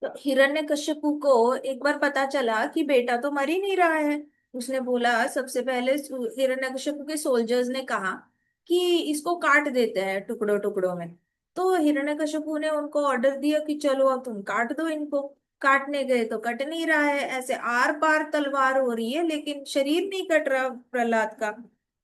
तो हिरण्यकश्यपु को एक बार पता चला कि बेटा तो मर ही नहीं रहा है। उसने बोला, सबसे पहले हिरण्यकश्यपु के सोल्जर्स ने कहा कि इसको काट देते हैं टुकड़ों टुकड़ों में। तो हिरण्यकश्यपु ने उनको ऑर्डर दिया कि चलो अब तुम काट दो इनको। काटने गए तो कट नहीं रहा है, ऐसे आर पार तलवार हो रही है लेकिन शरीर नहीं कट रहा प्रहलाद का।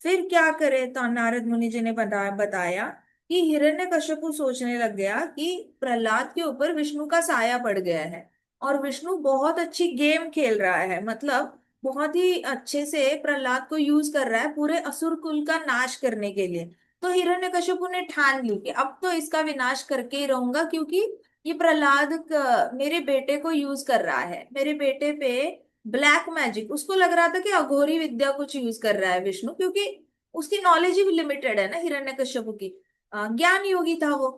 फिर क्या करे, तो नारद मुनि जी ने बताया कि हिरण्यकश्यपु सोचने लग गया कि प्रहलाद के ऊपर विष्णु का साया पड़ गया है और विष्णु बहुत अच्छी गेम खेल रहा है, मतलब बहुत ही अच्छे से प्रहलाद को यूज कर रहा है पूरे असुर कुल का नाश करने के लिए। तो हिरण्यकश्यपु ने ठान ली कि अब तो इसका विनाश करके ही रहूंगा, क्योंकि ये प्रहलाद मेरे बेटे को यूज कर रहा है, मेरे बेटे पे ब्लैक मैजिक। उसको लग रहा था कि अघोरी विद्या कुछ यूज कर रहा है विष्णु, क्योंकि उसकी नॉलेज ही लिमिटेड है ना हिरण्यकश्यपु की। ज्ञान योगी था वो।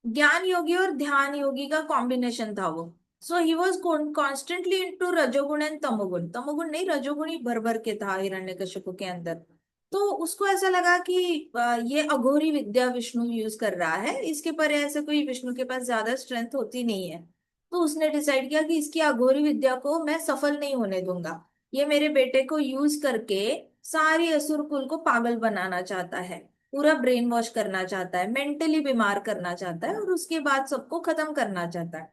ज्ञान योगी और ध्यान योगी का कॉम्बिनेशन था वो। सो ही वॉज कॉन्स्टेंटली इनटू रजोगुण एंड तमोगुण। तमोगुण नहीं, रजोगुण ही भर भर के था हिरण्यकश्यप के अंदर। तो उसको ऐसा लगा कि ये अघोरी विद्या विष्णु यूज कर रहा है, इसके पर ऐसे कोई विष्णु के पास ज्यादा स्ट्रेंथ होती नहीं है। तो उसने डिसाइड किया कि इसकी अघोरी विद्या को मैं सफल नहीं होने दूंगा। ये मेरे बेटे को यूज करके सारी असुर कुल को पागल बनाना चाहता है, पूरा ब्रेन वॉश करना चाहता है, मेंटली बीमार करना चाहता है और उसके बाद सबको खत्म करना चाहता है।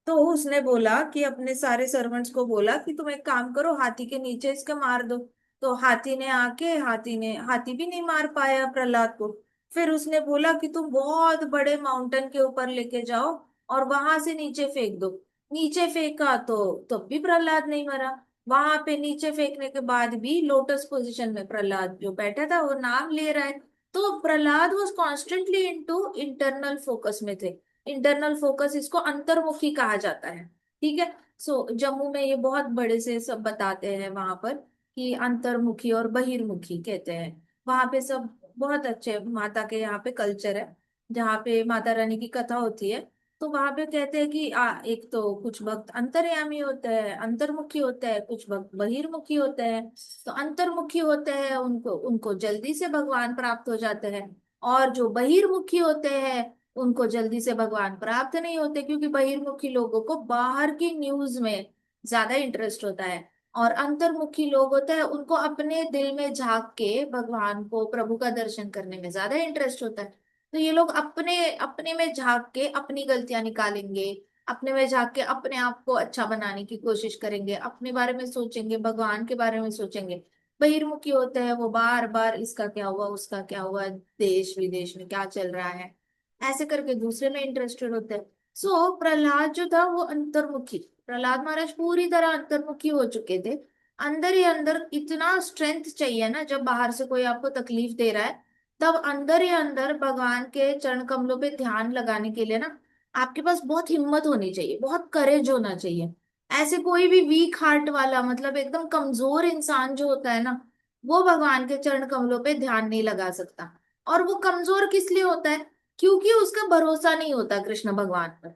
तो उसने बोला कि अपने सारे सर्वेंट्स को बोला कि तुम एक काम करो, हाथी के नीचे इसका मार दो। तो हाथी भी नहीं मार पाया प्रहलाद को। फिर उसने बोला कि तुम बहुत बड़े माउंटेन के ऊपर लेके जाओ और वहां से नीचे फेंक दो। नीचे फेंका तो तब भी प्रहलाद नहीं मरा। वहां पे नीचे फेंकने के बाद भी लोटस पोजीशन में प्रहलाद जो बैठा था वो नाम ले रहा है। तो Prahlad was constantly into internal focus में थे। इंटरनल फोकस इसको अंतर्मुखी कहा जाता है। ठीक है। सो जम्मू में ये बहुत बड़े से सब बताते हैं वहां पर कि अंतर्मुखी और बहिर्मुखी कहते हैं। वहां पे सब बहुत अच्छे माता के यहाँ पे कल्चर है, जहाँ पे माता रानी की कथा होती है। तो वहां पे कहते हैं कि एक तो कुछ भक्त अंतर्यामी होते हैं, अंतर्मुखी होते हैं, कुछ भक्त बहिर्मुखी होते हैं। तो अंतर्मुखी होते हैं उनको उनको जल्दी से भगवान प्राप्त हो जाते हैं। और जो बहिर्मुखी होते हैं उनको जल्दी से भगवान प्राप्त नहीं होते, क्योंकि बहिर्मुखी लोगों को बाहर की न्यूज में ज्यादा इंटरेस्ट होता है। और अंतर्मुखी लोग होते हैं उनको अपने दिल में झांक के भगवान को, प्रभु का दर्शन करने में ज्यादा इंटरेस्ट होता है। तो ये लोग अपने अपने में झांक के अपनी गलतियां निकालेंगे, अपने में झांक के अपने आप को अच्छा बनाने की कोशिश करेंगे, अपने बारे में सोचेंगे, भगवान के बारे में सोचेंगे। बहिर्मुखी होते हैं वो बार बार इसका क्या हुआ, उसका क्या हुआ, देश विदेश में क्या चल रहा है, ऐसे करके दूसरे में इंटरेस्टेड होते हैं। सो प्रहलाद जो था वो अंतर्मुखी, प्रहलाद महाराज पूरी तरह अंतर्मुखी हो चुके थे। अंदर ही अंदर इतना स्ट्रेंथ चाहिए ना, जब बाहर से कोई आपको तकलीफ दे रहा है तब अंदर ही अंदर भगवान के चरण कमलों पे ध्यान लगाने के लिए ना आपके पास बहुत हिम्मत होनी चाहिए, बहुत करेज होना चाहिए। ऐसे कोई भी वीक हार्ट वाला, मतलब एकदम कमजोर इंसान जो होता है ना, वो भगवान के चरण कमलों पे ध्यान नहीं लगा सकता। और वो कमजोर किस लिए होता है? क्योंकि उसका भरोसा नहीं होता कृष्ण भगवान पर।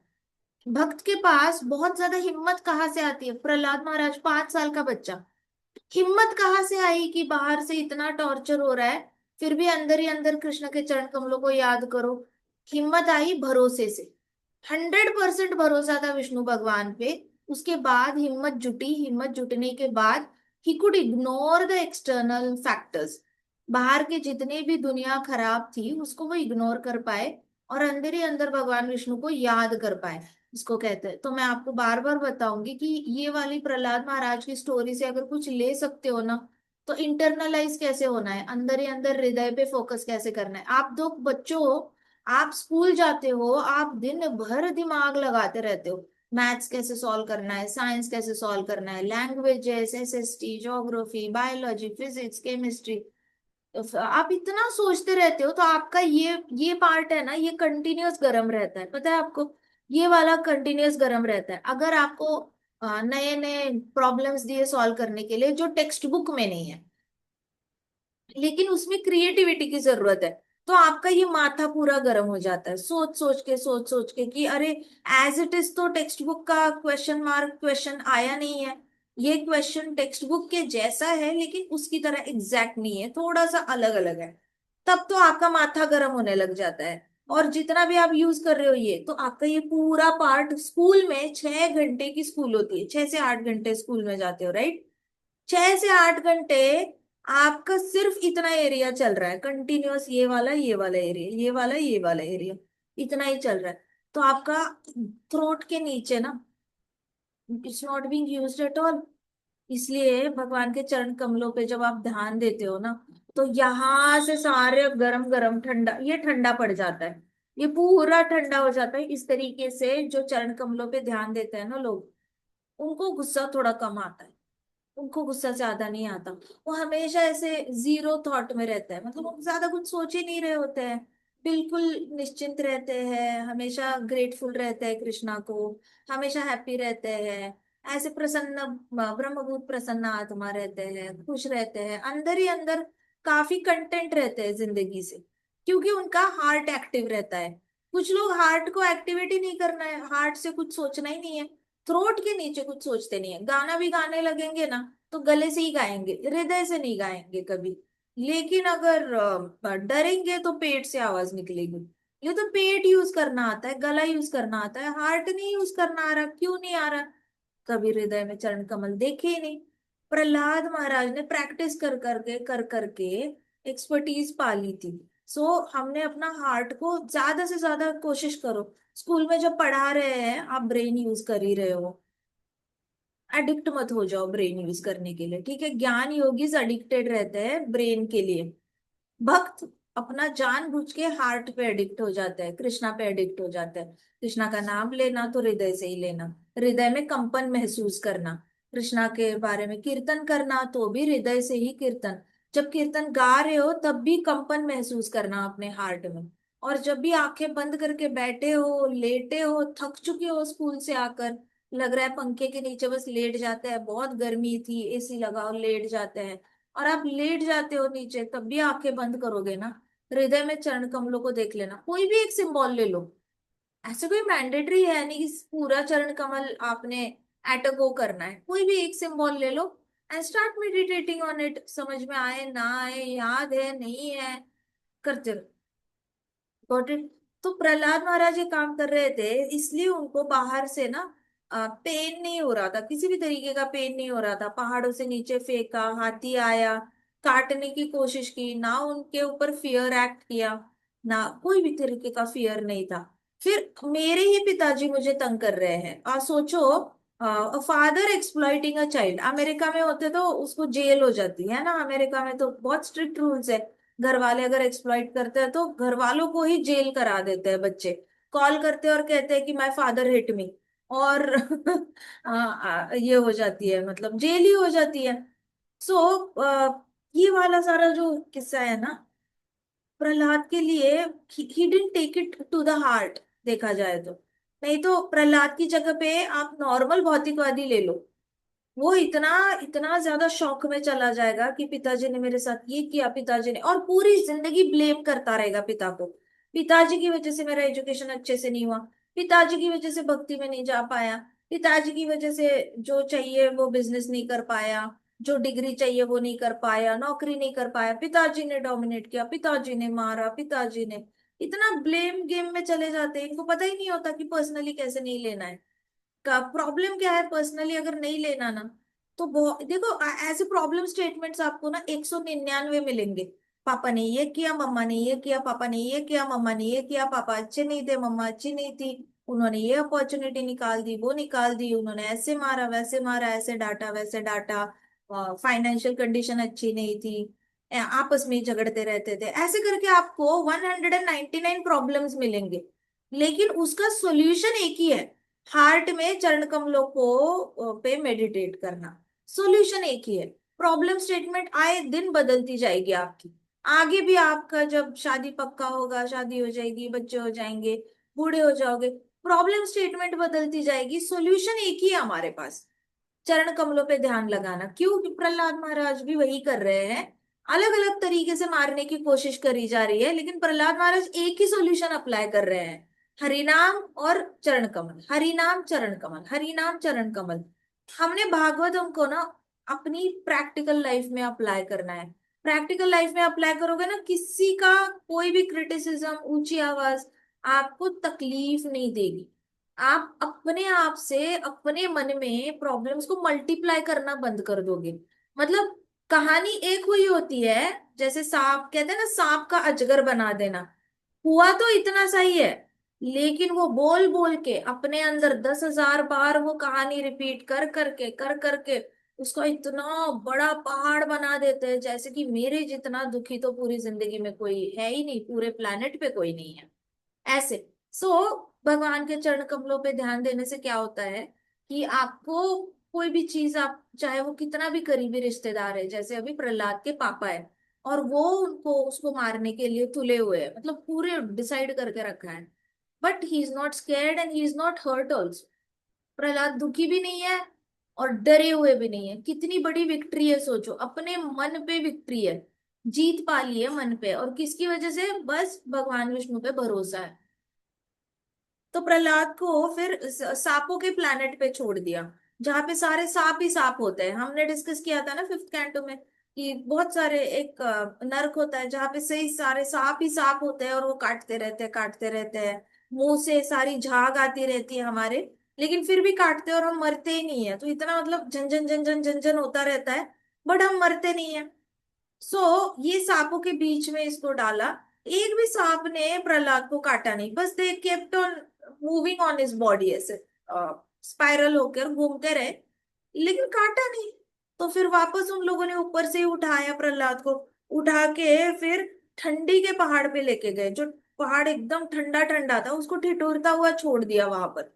भक्त के पास बहुत ज्यादा हिम्मत कहाँ से आती है? प्रहलाद महाराज 5 साल का बच्चा, हिम्मत कहाँ से आई कि बाहर से इतना टॉर्चर हो रहा है फिर भी अंदर ही अंदर कृष्ण के चरण कमलों को याद करो। हिम्मत आई भरोसे से। 100% भरोसा था विष्णु भगवान पे। उसके बाद हिम्मत जुटी, हिम्मत जुटने के बाद he could ignore the external factors. बाहर के जितने भी दुनिया खराब थी उसको वो इग्नोर कर पाए और अंदर ही अंदर भगवान विष्णु को याद कर पाए। इसको कहते हैं, तो मैं आपको बार बार बताऊंगी कि ये वाली प्रहलाद महाराज की स्टोरी से अगर कुछ ले सकते हो ना, तो इंटरनलाइज कैसे होना है, अंदर ही अंदर हृदय पे फोकस कैसे करना है। आप दो बच्चों हो, आप स्कूल जाते हो, आप दिन भर दिमाग लगाते रहते हो, मैथ्स कैसे सॉल्व करना है, साइंस कैसे सॉल्व करना है, languages, SST, geography, biology, physics, chemistry. आप इतना सोचते रहते हो तो आपका ये पार्ट है ना, ये कंटिन्यूअस गर्म रहता है, पता है आपको? ये वाला कंटिन्यूअस गर्म रहता है। अगर आपको नए नए प्रॉब्लम्स दिए सॉल्व करने के लिए जो टेक्स्ट बुक में नहीं है, लेकिन उसमें क्रिएटिविटी की जरूरत है, तो आपका ये माथा पूरा गर्म हो जाता है सोच सोच के कि अरे एज इट इज तो टेक्स्ट बुक का क्वेश्चन मार्क क्वेश्चन आया नहीं है। ये क्वेश्चन टेक्स्ट बुक के जैसा है लेकिन उसकी तरह एग्जैक्ट नहीं है, थोड़ा सा अलग अलग है। तब तो आपका माथा गर्म होने लग जाता है। और जितना भी आप यूज कर रहे हो ये, तो आपका ये पूरा पार्ट, स्कूल में 6 घंटे की स्कूल होती है, 6 से 8 घंटे स्कूल में जाते हो, राइट? 6 से 8 घंटे आपका सिर्फ इतना एरिया चल रहा है कंटिन्यूअस, ये वाला एरिया, ये वाला एरिया, इतना ही चल रहा है। तो आपका थ्रोट के नीचे ना, it's not being used at all. इसलिए भगवान के चरण कमलों पे जब आप ध्यान देते हो ना, तो यहाँ से सारे गरम गरम ठंडा, ये ठंडा पड़ जाता है, ये पूरा ठंडा हो जाता है। इस तरीके से जो चरण कमलों पे ध्यान देते हैं ना लोग, उनको गुस्सा थोड़ा कम आता है, उनको गुस्सा ज्यादा नहीं आता। वो हमेशा ऐसे जीरो थॉट में रहता है, मतलब वो ज्यादा कुछ सोच ही नहीं रहे होते हैं, बिल्कुल निश्चिंत रहते हैं, हमेशा ग्रेटफुल रहते हैं कृष्णा को, हमेशा हैप्पी रहते हैं, ऐसे प्रसन्न, ब्रह्मभूत प्रसन्न आत्मा रहते हैं, खुश रहते हैं अंदर ही अंदर, काफी कंटेंट रहते हैं जिंदगी से, क्योंकि उनका हार्ट एक्टिव रहता है। कुछ लोग हार्ट को एक्टिवेट ही नहीं करना है, हार्ट से कुछ सोचना ही नहीं है, थ्रोट के नीचे कुछ सोचते नहीं है, गाना भी गाने लगेंगे ना तो गले से ही गाएंगे, हृदय से नहीं गाएंगे कभी। लेकिन अगर डरेंगे तो पेट से आवाज निकलेगी। ये तो पेट यूज करना आता है, गला यूज करना आता है, हार्ट नहीं यूज करना आ रहा, क्यों नहीं आ रहा? कभी हृदय में चरण कमल देखे ही नहीं। प्रहलाद महाराज ने प्रैक्टिस कर करके एक्सपर्टीज पा ली थी। सो हमने अपना हार्ट को ज्यादा से ज्यादा कोशिश करो, स्कूल में जब पढ़ा रहे हैं आप ब्रेन यूज कर ही रहे हो, एडिक्ट मत हो जाओ ब्रेन यूज करने के लिए, ठीक है? ज्ञान योगीज एडिक्टेड रहते हैं ब्रेन के लिए, भक्त अपना जानबूझ के हार्ट पे एडिक्ट हो जाता है, कृष्णा पे एडिक्ट हो जाता है। कृष्णा का नाम लेना तो हृदय से ही लेना, हृदय में कंपन महसूस करना, कृष्णा के बारे में कीर्तन करना तो भी हृदय से ही कीर्तन, जब कीर्तन गा रहे हो तब भी कंपन महसूस करना अपने हार्ट में। और जब भी आंखें बंद करके बैठे हो, लेटे हो, थक चुके हो स्कूल से आकर, लग रहा है पंखे के नीचे बस लेट जाते हैं, बहुत गर्मी थी एसी लगाओ लेट जाते हैं, और आप लेट जाते हो नीचे, तब भी आंखें बंद करोगे ना, हृदय में चरण कमलों को देख लेना, कोई भी एक सिंबल ले लो। ऐसे कोई मैंडेटरी है नहीं कि पूरा चरण कमल आपने एट अ गो करना है, कोई भी एक सिंबल ले लो and start meditating on it, समझ में आए ना आए, याद है नहीं है, करते रहो। Got it? तो प्रहलाद महाराज ये काम कर रहे थे, इसलिए उनको बाहर से ना पेन नहीं हो रहा था, किसी भी तरीके का पेन नहीं हो रहा था। पहाड़ों से नीचे फेंका, हाथी आया, काटने की कोशिश की ना, उनके ऊपर फियर एक्ट किया ना, कोई भी तरीके का फियर नहीं था। फिर मेरे ही पिताजी मुझे तंग कर रहे हैं, और सोचो, father exploiting a child, America में होते तो उसको जेल हो जाती है ना, अमेरिका में तो बहुत स्ट्रिक्ट रूल्स है, घर वाले अगर एक्सप्लॉइट करते हैं तो घर वालों को ही जेल करा देते हैं बच्चे, कॉल करते हैं और कहते हैं कि माय फादर हिट मी, और ये हो जाती है, मतलब जेल ही हो जाती है। सो ये वाला सारा जो किस्सा है ना, प्रहलाद के लिए, he didn't take it to the heart, देखा जाए तो। नहीं तो प्रहलाद की जगह पे आप नॉर्मल भौतिकवादी ले लो, वो इतना इतना ज्यादा शौक में चला जाएगा कि पिताजी ने मेरे साथ ये किया, पिताजी ने, और पूरी जिंदगी ब्लेम करता रहेगा पिता को, पिताजी की वजह से मेरा एजुकेशन अच्छे से नहीं हुआ, पिताजी की वजह से भक्ति में नहीं जा पाया, पिताजी की वजह से जो चाहिए वो बिजनेस नहीं कर पाया, जो डिग्री चाहिए वो नहीं कर पाया, नौकरी नहीं कर पाया, पिताजी ने डोमिनेट किया, पिताजी ने मारा, पिताजी ने, इतना ब्लेम गेम में चले जाते हैं, इनको पता ही नहीं होता कि पर्सनली कैसे नहीं लेना है। का प्रॉब्लम क्या है पर्सनली अगर नहीं लेना ना, तो बहुत देखो, ऐसे प्रॉब्लम स्टेटमेंट्स आपको ना 199 मिलेंगे। पापा ने ये किया, मम्मा ने ये किया, पापा ने ये किया, मम्मा ने ये किया, पापा अच्छे नहीं थे, मम्मा अच्छी नहीं थी, उन्होंने ये अपॉर्चुनिटी निकाल दी, वो निकाल दी, उन्होंने ऐसे मारा वैसे मारा, ऐसे डांटा वैसे डांटा, फाइनेंशियल कंडीशन अच्छी नहीं थी, आपस में ही झगड़ते रहते थे, ऐसे करके आपको 199 प्रॉब्लम्स मिलेंगे। लेकिन उसका सोल्यूशन एक ही है, हार्ट में चरण कमलों को पे मेडिटेट करना, सॉल्यूशन एक ही है। प्रॉब्लम स्टेटमेंट आए दिन बदलती जाएगी आपकी, आगे भी आपका जब शादी पक्का होगा, शादी हो जाएगी, बच्चे हो जाएंगे, बूढ़े हो जाओगे, प्रॉब्लम स्टेटमेंट बदलती जाएगी, सॉल्यूशन एक ही है हमारे पास, चरण कमलों पे ध्यान लगाना। क्यों? कि प्रहलाद महाराज भी वही कर रहे हैं, अलग अलग तरीके से मारने की कोशिश करी जा रही है, लेकिन प्रहलाद महाराज एक ही सॉल्यूशन अप्लाई कर रहे हैं, हरिनाम और चरण कमल, हरिनाम चरण कमल, हरिनाम चरण कमल। हमने भागवतम को ना अपनी प्रैक्टिकल लाइफ में अप्लाई करना है, प्रैक्टिकल लाइफ में अप्लाई करोगे ना, किसी का कोई भी क्रिटिसिज्म, ऊंची आवाज, आपको तकलीफ नहीं देगी। आप अपने आप से अपने मन में प्रॉब्लम्स को मल्टीप्लाई करना बंद कर दोगे। मतलब कहानी एक हुई होती है, जैसे सांप कहते हैं ना, सांप का अजगर बना देना। हुआ तो इतना सही है, लेकिन वो बोल बोल के अपने अंदर 10,000 बार वो कहानी रिपीट कर करके उसको इतना बड़ा पहाड़ बना देते हैं, जैसे कि मेरे जितना दुखी तो पूरी जिंदगी में कोई है ही नहीं, पूरे प्लेनेट पे कोई नहीं है ऐसे। सो भगवान के चरण कमलों पे ध्यान देने से क्या होता है कि आपको कोई भी चीज, आप चाहे वो कितना भी करीबी रिश्तेदार है, जैसे अभी प्रहलाद के पापा है और वो उनको उसको मारने के लिए तुले हुए हैं, मतलब पूरे डिसाइड करके रखा है, but he is not scared and he is not hurt also. Prahlad दुखी भी नहीं है और डरे हुए भी नहीं है। कितनी बड़ी विक्ट्री है, सोचो, अपने मन पे विक्ट्री है, जीत पा ली है मन पे, और किसकी वजह से? बस भगवान विष्णु पे भरोसा है। तो प्रहलाद को फिर सांपों के प्लेनेट पे छोड़ दिया, जहाँ पे सारे सांप ही सांप होते हैं। हमने डिस्कस किया था ना फिफ्थ कैंटो में कि बहुत सारे एक नर्क होता है जहाँ पे सही सारे सांप ही सांप होते हैं और वो काटते रहते हैं, मुंह से सारी झाग आती रहती है हमारे, लेकिन फिर भी काटते हैं और हम मरते ही नहीं है। तो इतना मतलब झंझन झंझन झंझन होता रहता है, बट हम मरते नहीं है। सो ये सांपों के बीच में इसको डाला, एक भी सांप ने प्रहलाद को काटा नहीं, बस they kept on moving on his body, ऐसे स्पाइरल होकर घूमते रहे, लेकिन काटा नहीं। तो फिर वापस उन लोगों ने ऊपर से ही उठाया प्रहलाद को, उठा के फिर ठंडी के पहाड़ पे लेके गए, जो पहाड़ एकदम ठंडा ठंडा था, उसको ठिठुरता हुआ छोड़ दिया वहां पर।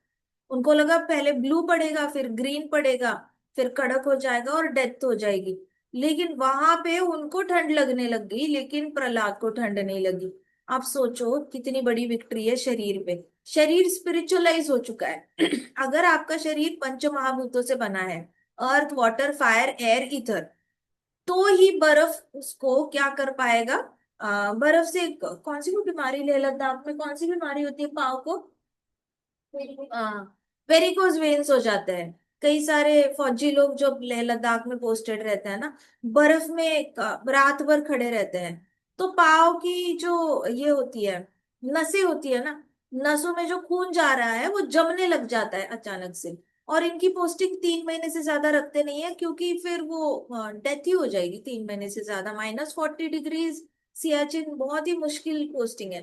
उनको लगा पहले ब्लू पड़ेगा फिर ग्रीन पड़ेगा, फिर कड़क हो जाएगा और डेथ हो जाएगी, लेकिन वहां पे उनको ठंड लगने लग गई, लेकिन प्रहलाद को ठंड नहीं लगी। आप सोचो कितनी बड़ी विक्ट्री है शरीर पे। शरीर स्पिरिचुअलाइज हो चुका है। अगर आपका शरीर पंच महाभूतों से बना है, earth water fire air ether, तो ही बर्फ उसको क्या कर पाएगा? बर्फ से कौन सी वो बीमारी लेह लद्दाख में कौन सी बीमारी होती है पाँव को? हाँ, वेरिकोज वेन्स हो जाते हैं। कई सारे फौजी लोग जो लेह लद्दाख में पोस्टेड रहते हैं ना, बर्फ में रात भर खड़े रहते हैं, तो पाँव की जो ये होती है, नसें होती है ना, नसों में जो खून जा रहा है वो जमने लग जाता है अचानक से। और इनकी पोस्टिंग 3 महीने से ज्यादा रखते नहीं है, क्योंकि फिर वो डेथ ही हो जाएगी 3 महीने से ज्यादा। -40 डिग्रीज सियाचिन बहुत ही मुश्किल पोस्टिंग है,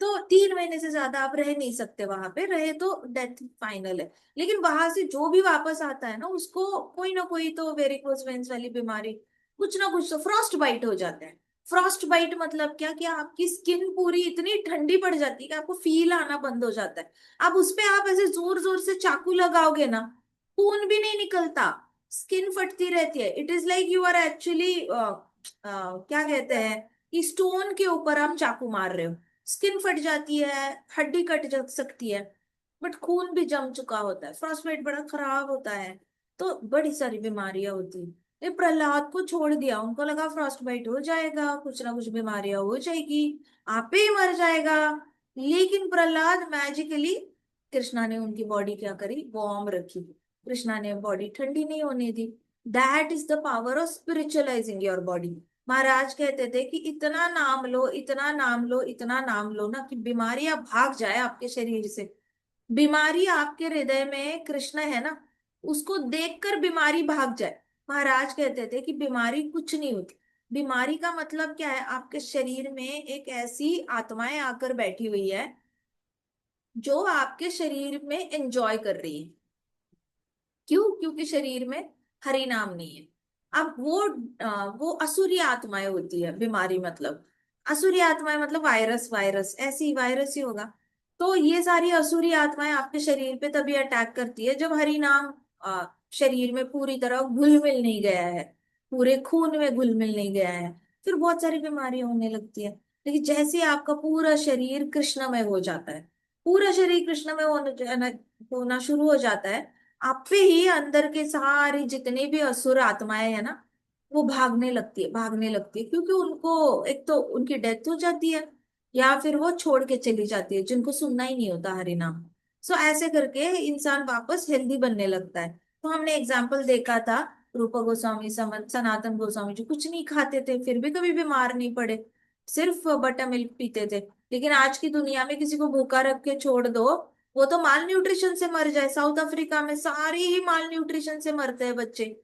तो 3 महीने से ज्यादा आप रह नहीं सकते वहां पे, रहे तो डेथ फाइनल है। लेकिन वहां से जो भी वापस आता है ना, उसको कोई ना कोई तो वेरिकोज वेन्स वाली बीमारी, कुछ ना कुछ तो फ्रॉस्ट बाइट हो जाता है। फ्रॉस्ट बाइट मतलब क्या? कि आपकी स्किन पूरी इतनी ठंडी पड़ जाती है कि आपको फील आना बंद हो जाता है। अब उस पे आप ऐसे जोर जोर से चाकू लगाओगे ना, खून भी नहीं निकलता, स्किन फटती रहती है। It is like you are actually क्या कहते हैं कि स्टोन के ऊपर आप चाकू मार रहे हो, स्किन फट जाती है, हड्डी कट जा सकती है, बट खून भी जम चुका होता है। फ्रॉस्टबाइट बड़ा खराब होता है, तो बड़ी सारी बीमारियां होती है। ये प्रहलाद को छोड़ दिया, उनको लगा फ्रॉस्टबाइट हो जाएगा, कुछ ना कुछ बीमारियां हो जाएगी, आपे ही मर जाएगा। लेकिन प्रहलाद मैजिकली, कृष्णा ने उनकी बॉडी क्या करी? वार्म रखी, कृष्णा ने बॉडी ठंडी नहीं होने दी। That is the power of spiritualising your body. महाराज कहते थे कि इतना नाम लो, इतना नाम लो, इतना नाम लो ना, कि बीमारियां भाग जाए आपके शरीर से। बीमारी आपके हृदय में कृष्ण है ना, उसको देखकर बीमारी भाग जाए। महाराज कहते थे कि बीमारी कुछ नहीं होती। बीमारी का मतलब क्या है? आपके शरीर में एक ऐसी आत्माएं आकर बैठी हुई है जो आपके शरीर में एंजॉय कर रही है। क्यों? क्योंकि शरीर में हरि नाम नहीं है। अब वो असुरी आत्माएं होती है बीमारी, मतलब असुरी आत्माएं मतलब वायरस, वायरस ऐसी वायरस ही होगा। तो ये सारी असुरी आत्माएं आपके शरीर पे तभी अटैक करती है जब हरि नाम शरीर में पूरी तरह घुल मिल नहीं गया है, पूरे खून में घुल मिल नहीं गया है, फिर बहुत सारी बीमारियां होने लगती है। लेकिन जैसे ही आपका पूरा शरीर कृष्णमय हो जाता है, पूरा शरीर कृष्णमय होना शुरू हो जाता है, आप पे ही अंदर के सारी जितनी भी असुर आत्माएं है ना, वो भागने लगती है, भागने लगती है, क्योंकि उनको एक तो उनकी डेथ हो जाती है, या फिर वो छोड़ के चली जाती है, जिनको सुनना ही नहीं होता हरि नाम। सो ऐसे करके इंसान वापस हेल्दी बनने लगता है। तो हमने एग्जाम्पल देखा था, रूपा गोस्वामी, सनातन गोस्वामी, जो कुछ नहीं खाते थे फिर भी कभी बीमार नहीं पड़े। सिर्फ बटर मिल्क पीते थे। लेकिन आज की दुनिया में किसी को भूखा रख के छोड़ दो, वो तो माल न्यूट्रिशन से मर जाए। साउथ अफ्रीका में सारे ही माल न्यूट्रिशन से मरते हैं बच्चे,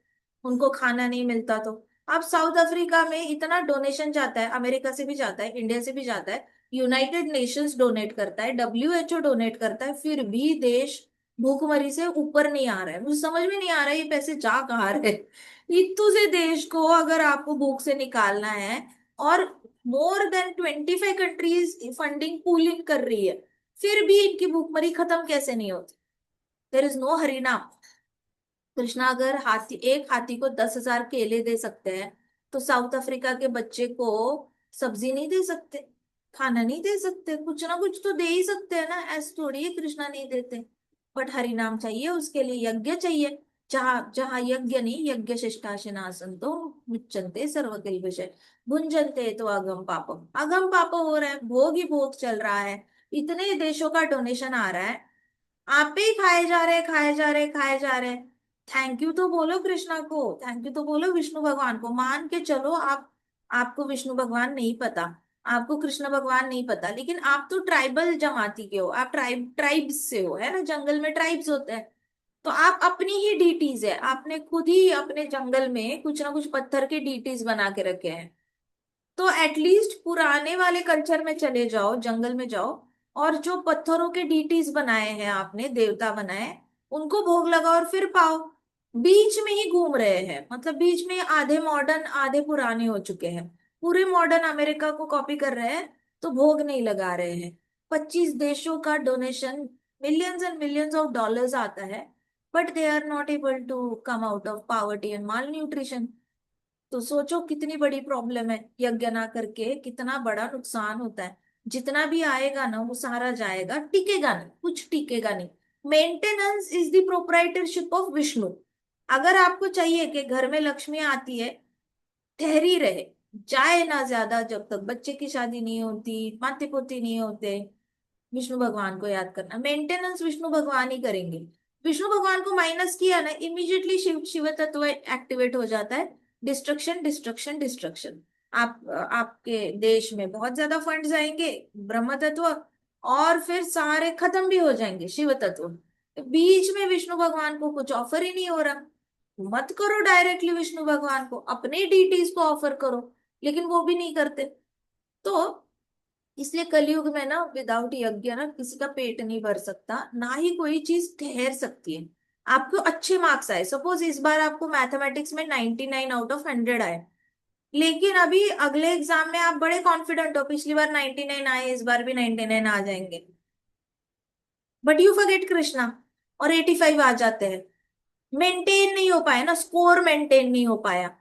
उनको खाना नहीं मिलता। तो अब साउथ अफ्रीका में इतना डोनेशन जाता है, अमेरिका से भी जाता है, इंडिया से भी जाता है, यूनाइटेड नेशंस डोनेट करता है, WHO डोनेट करता है, फिर भी देश भूखमरी से ऊपर नहीं आ रहा है। मुझे समझ में नहीं आ रहा है ये पैसे जा कहाँ रहे। इतू से देश को अगर आपको भूख से निकालना है, और more than 25 countries funding pooling कर रही है, फिर भी इनकी भूखमरी खत्म कैसे नहीं होती? देर इज नो हरिनाम। कृष्णा अगर एक हाथी को 10,000 केले दे सकते हैं, तो साउथ अफ्रीका के बच्चे को सब्जी नहीं दे सकते, खाना नहीं दे सकते? कुछ ना कुछ तो दे ही सकते हैं ना, ऐसे थोड़ी है कृष्णा नहीं देते। बट हरिनाम चाहिए उसके लिए, यज्ञ चाहिए। जहाँ जहाँ यज्ञ नहीं, यज्ञ शिष्टाशिनासन तो मुच्यन्ते सर्वकिल्बिषै भुंजन्ते तो अगम पापम। अगम पाप हो रहा है, भोग ही भोग चल रहा है। इतने देशों का डोनेशन आ रहा है, आप ही खाए जा रहे, खाए जा रहे, खाए जा रहे। थैंक यू तो बोलो कृष्णा को, थैंक यू तो बोलो विष्णु भगवान को। मान के चलो आप, आपको विष्णु भगवान नहीं पता, आपको कृष्ण भगवान नहीं पता, लेकिन आप तो ट्राइबल जमाती के हो, आप ट्राइब्स से हो, है ना, जंगल में ट्राइब्स होते हैं। तो आप अपनी ही डीटीज है, आपने खुद ही अपने जंगल में कुछ ना कुछ पत्थर के डीटीज बना के रखे हैं। तो एटलीस्ट पुराने वाले कल्चर में चले जाओ, जंगल में जाओ, और जो पत्थरों के डीटीज बनाए हैं आपने, देवता बनाए, उनको भोग लगाओ और फिर पाओ। बीच में ही घूम रहे हैं, मतलब बीच में आधे मॉडर्न आधे पुराने हो चुके हैं। पूरे मॉडर्न अमेरिका को कॉपी कर रहे हैं, तो भोग नहीं लगा रहे हैं। 25 देशों का donation, millions and millions of dollars आता है, but they are not able to come out of poverty and malnutrition. तो सोचो कितनी बड़ी प्रॉब्लम है, यज्ञ ना करके कितना बड़ा नुकसान होता है। जितना भी आएगा ना वो सारा जाएगा, टिकेगा नहीं, कुछ टिकेगा नहीं। Maintenance is the proprietorship of Vishnu. अगर आपको चाहिए कि घर में लक्ष्मी आती है, ठहरी रहे, जाए ना ज्यादा, जब तक बच्चे की शादी नहीं होती, माते पोते नहीं होते, विष्णु भगवान को याद करना, मेंटेनेंस विष्णु भगवान ही करेंगे। विष्णु भगवान को माइनस किया ना, इमीडिएटली शिव शिव तत्व एक्टिवेट हो जाता है। Destruction destruction destruction. आपके देश में बहुत ज्यादा फंड्स आएंगे, ब्रह्म तत्व, और फिर सारे खत्म भी हो जाएंगे शिव तत्व। बीच में विष्णु भगवान को कुछ ऑफर ही नहीं हो रहा। मत करो डायरेक्टली विष्णु भगवान को, अपने डीटीज को ऑफर करो, लेकिन वो भी नहीं करते। तो इसलिए कलयुग में ना विदाउट यज्ञ ना किसी का पेट नहीं भर सकता, ना ही कोई चीज ठहर सकती है। आपको अच्छे मार्क्स आए, सपोज इस बार आपको मैथमेटिक्स में 99 आउट ऑफ 100 आए, लेकिन अभी अगले एग्जाम में आप बड़े कॉन्फिडेंट हो, पिछली बार 99 आए, इस बार भी 99 आ जाएंगे, बट यू फॉरगेट कृष्णा, और 85 आ जाते हैं। मेंटेन नहीं हो पाया ना, स्कोर मेंटेन नहीं हो पाया।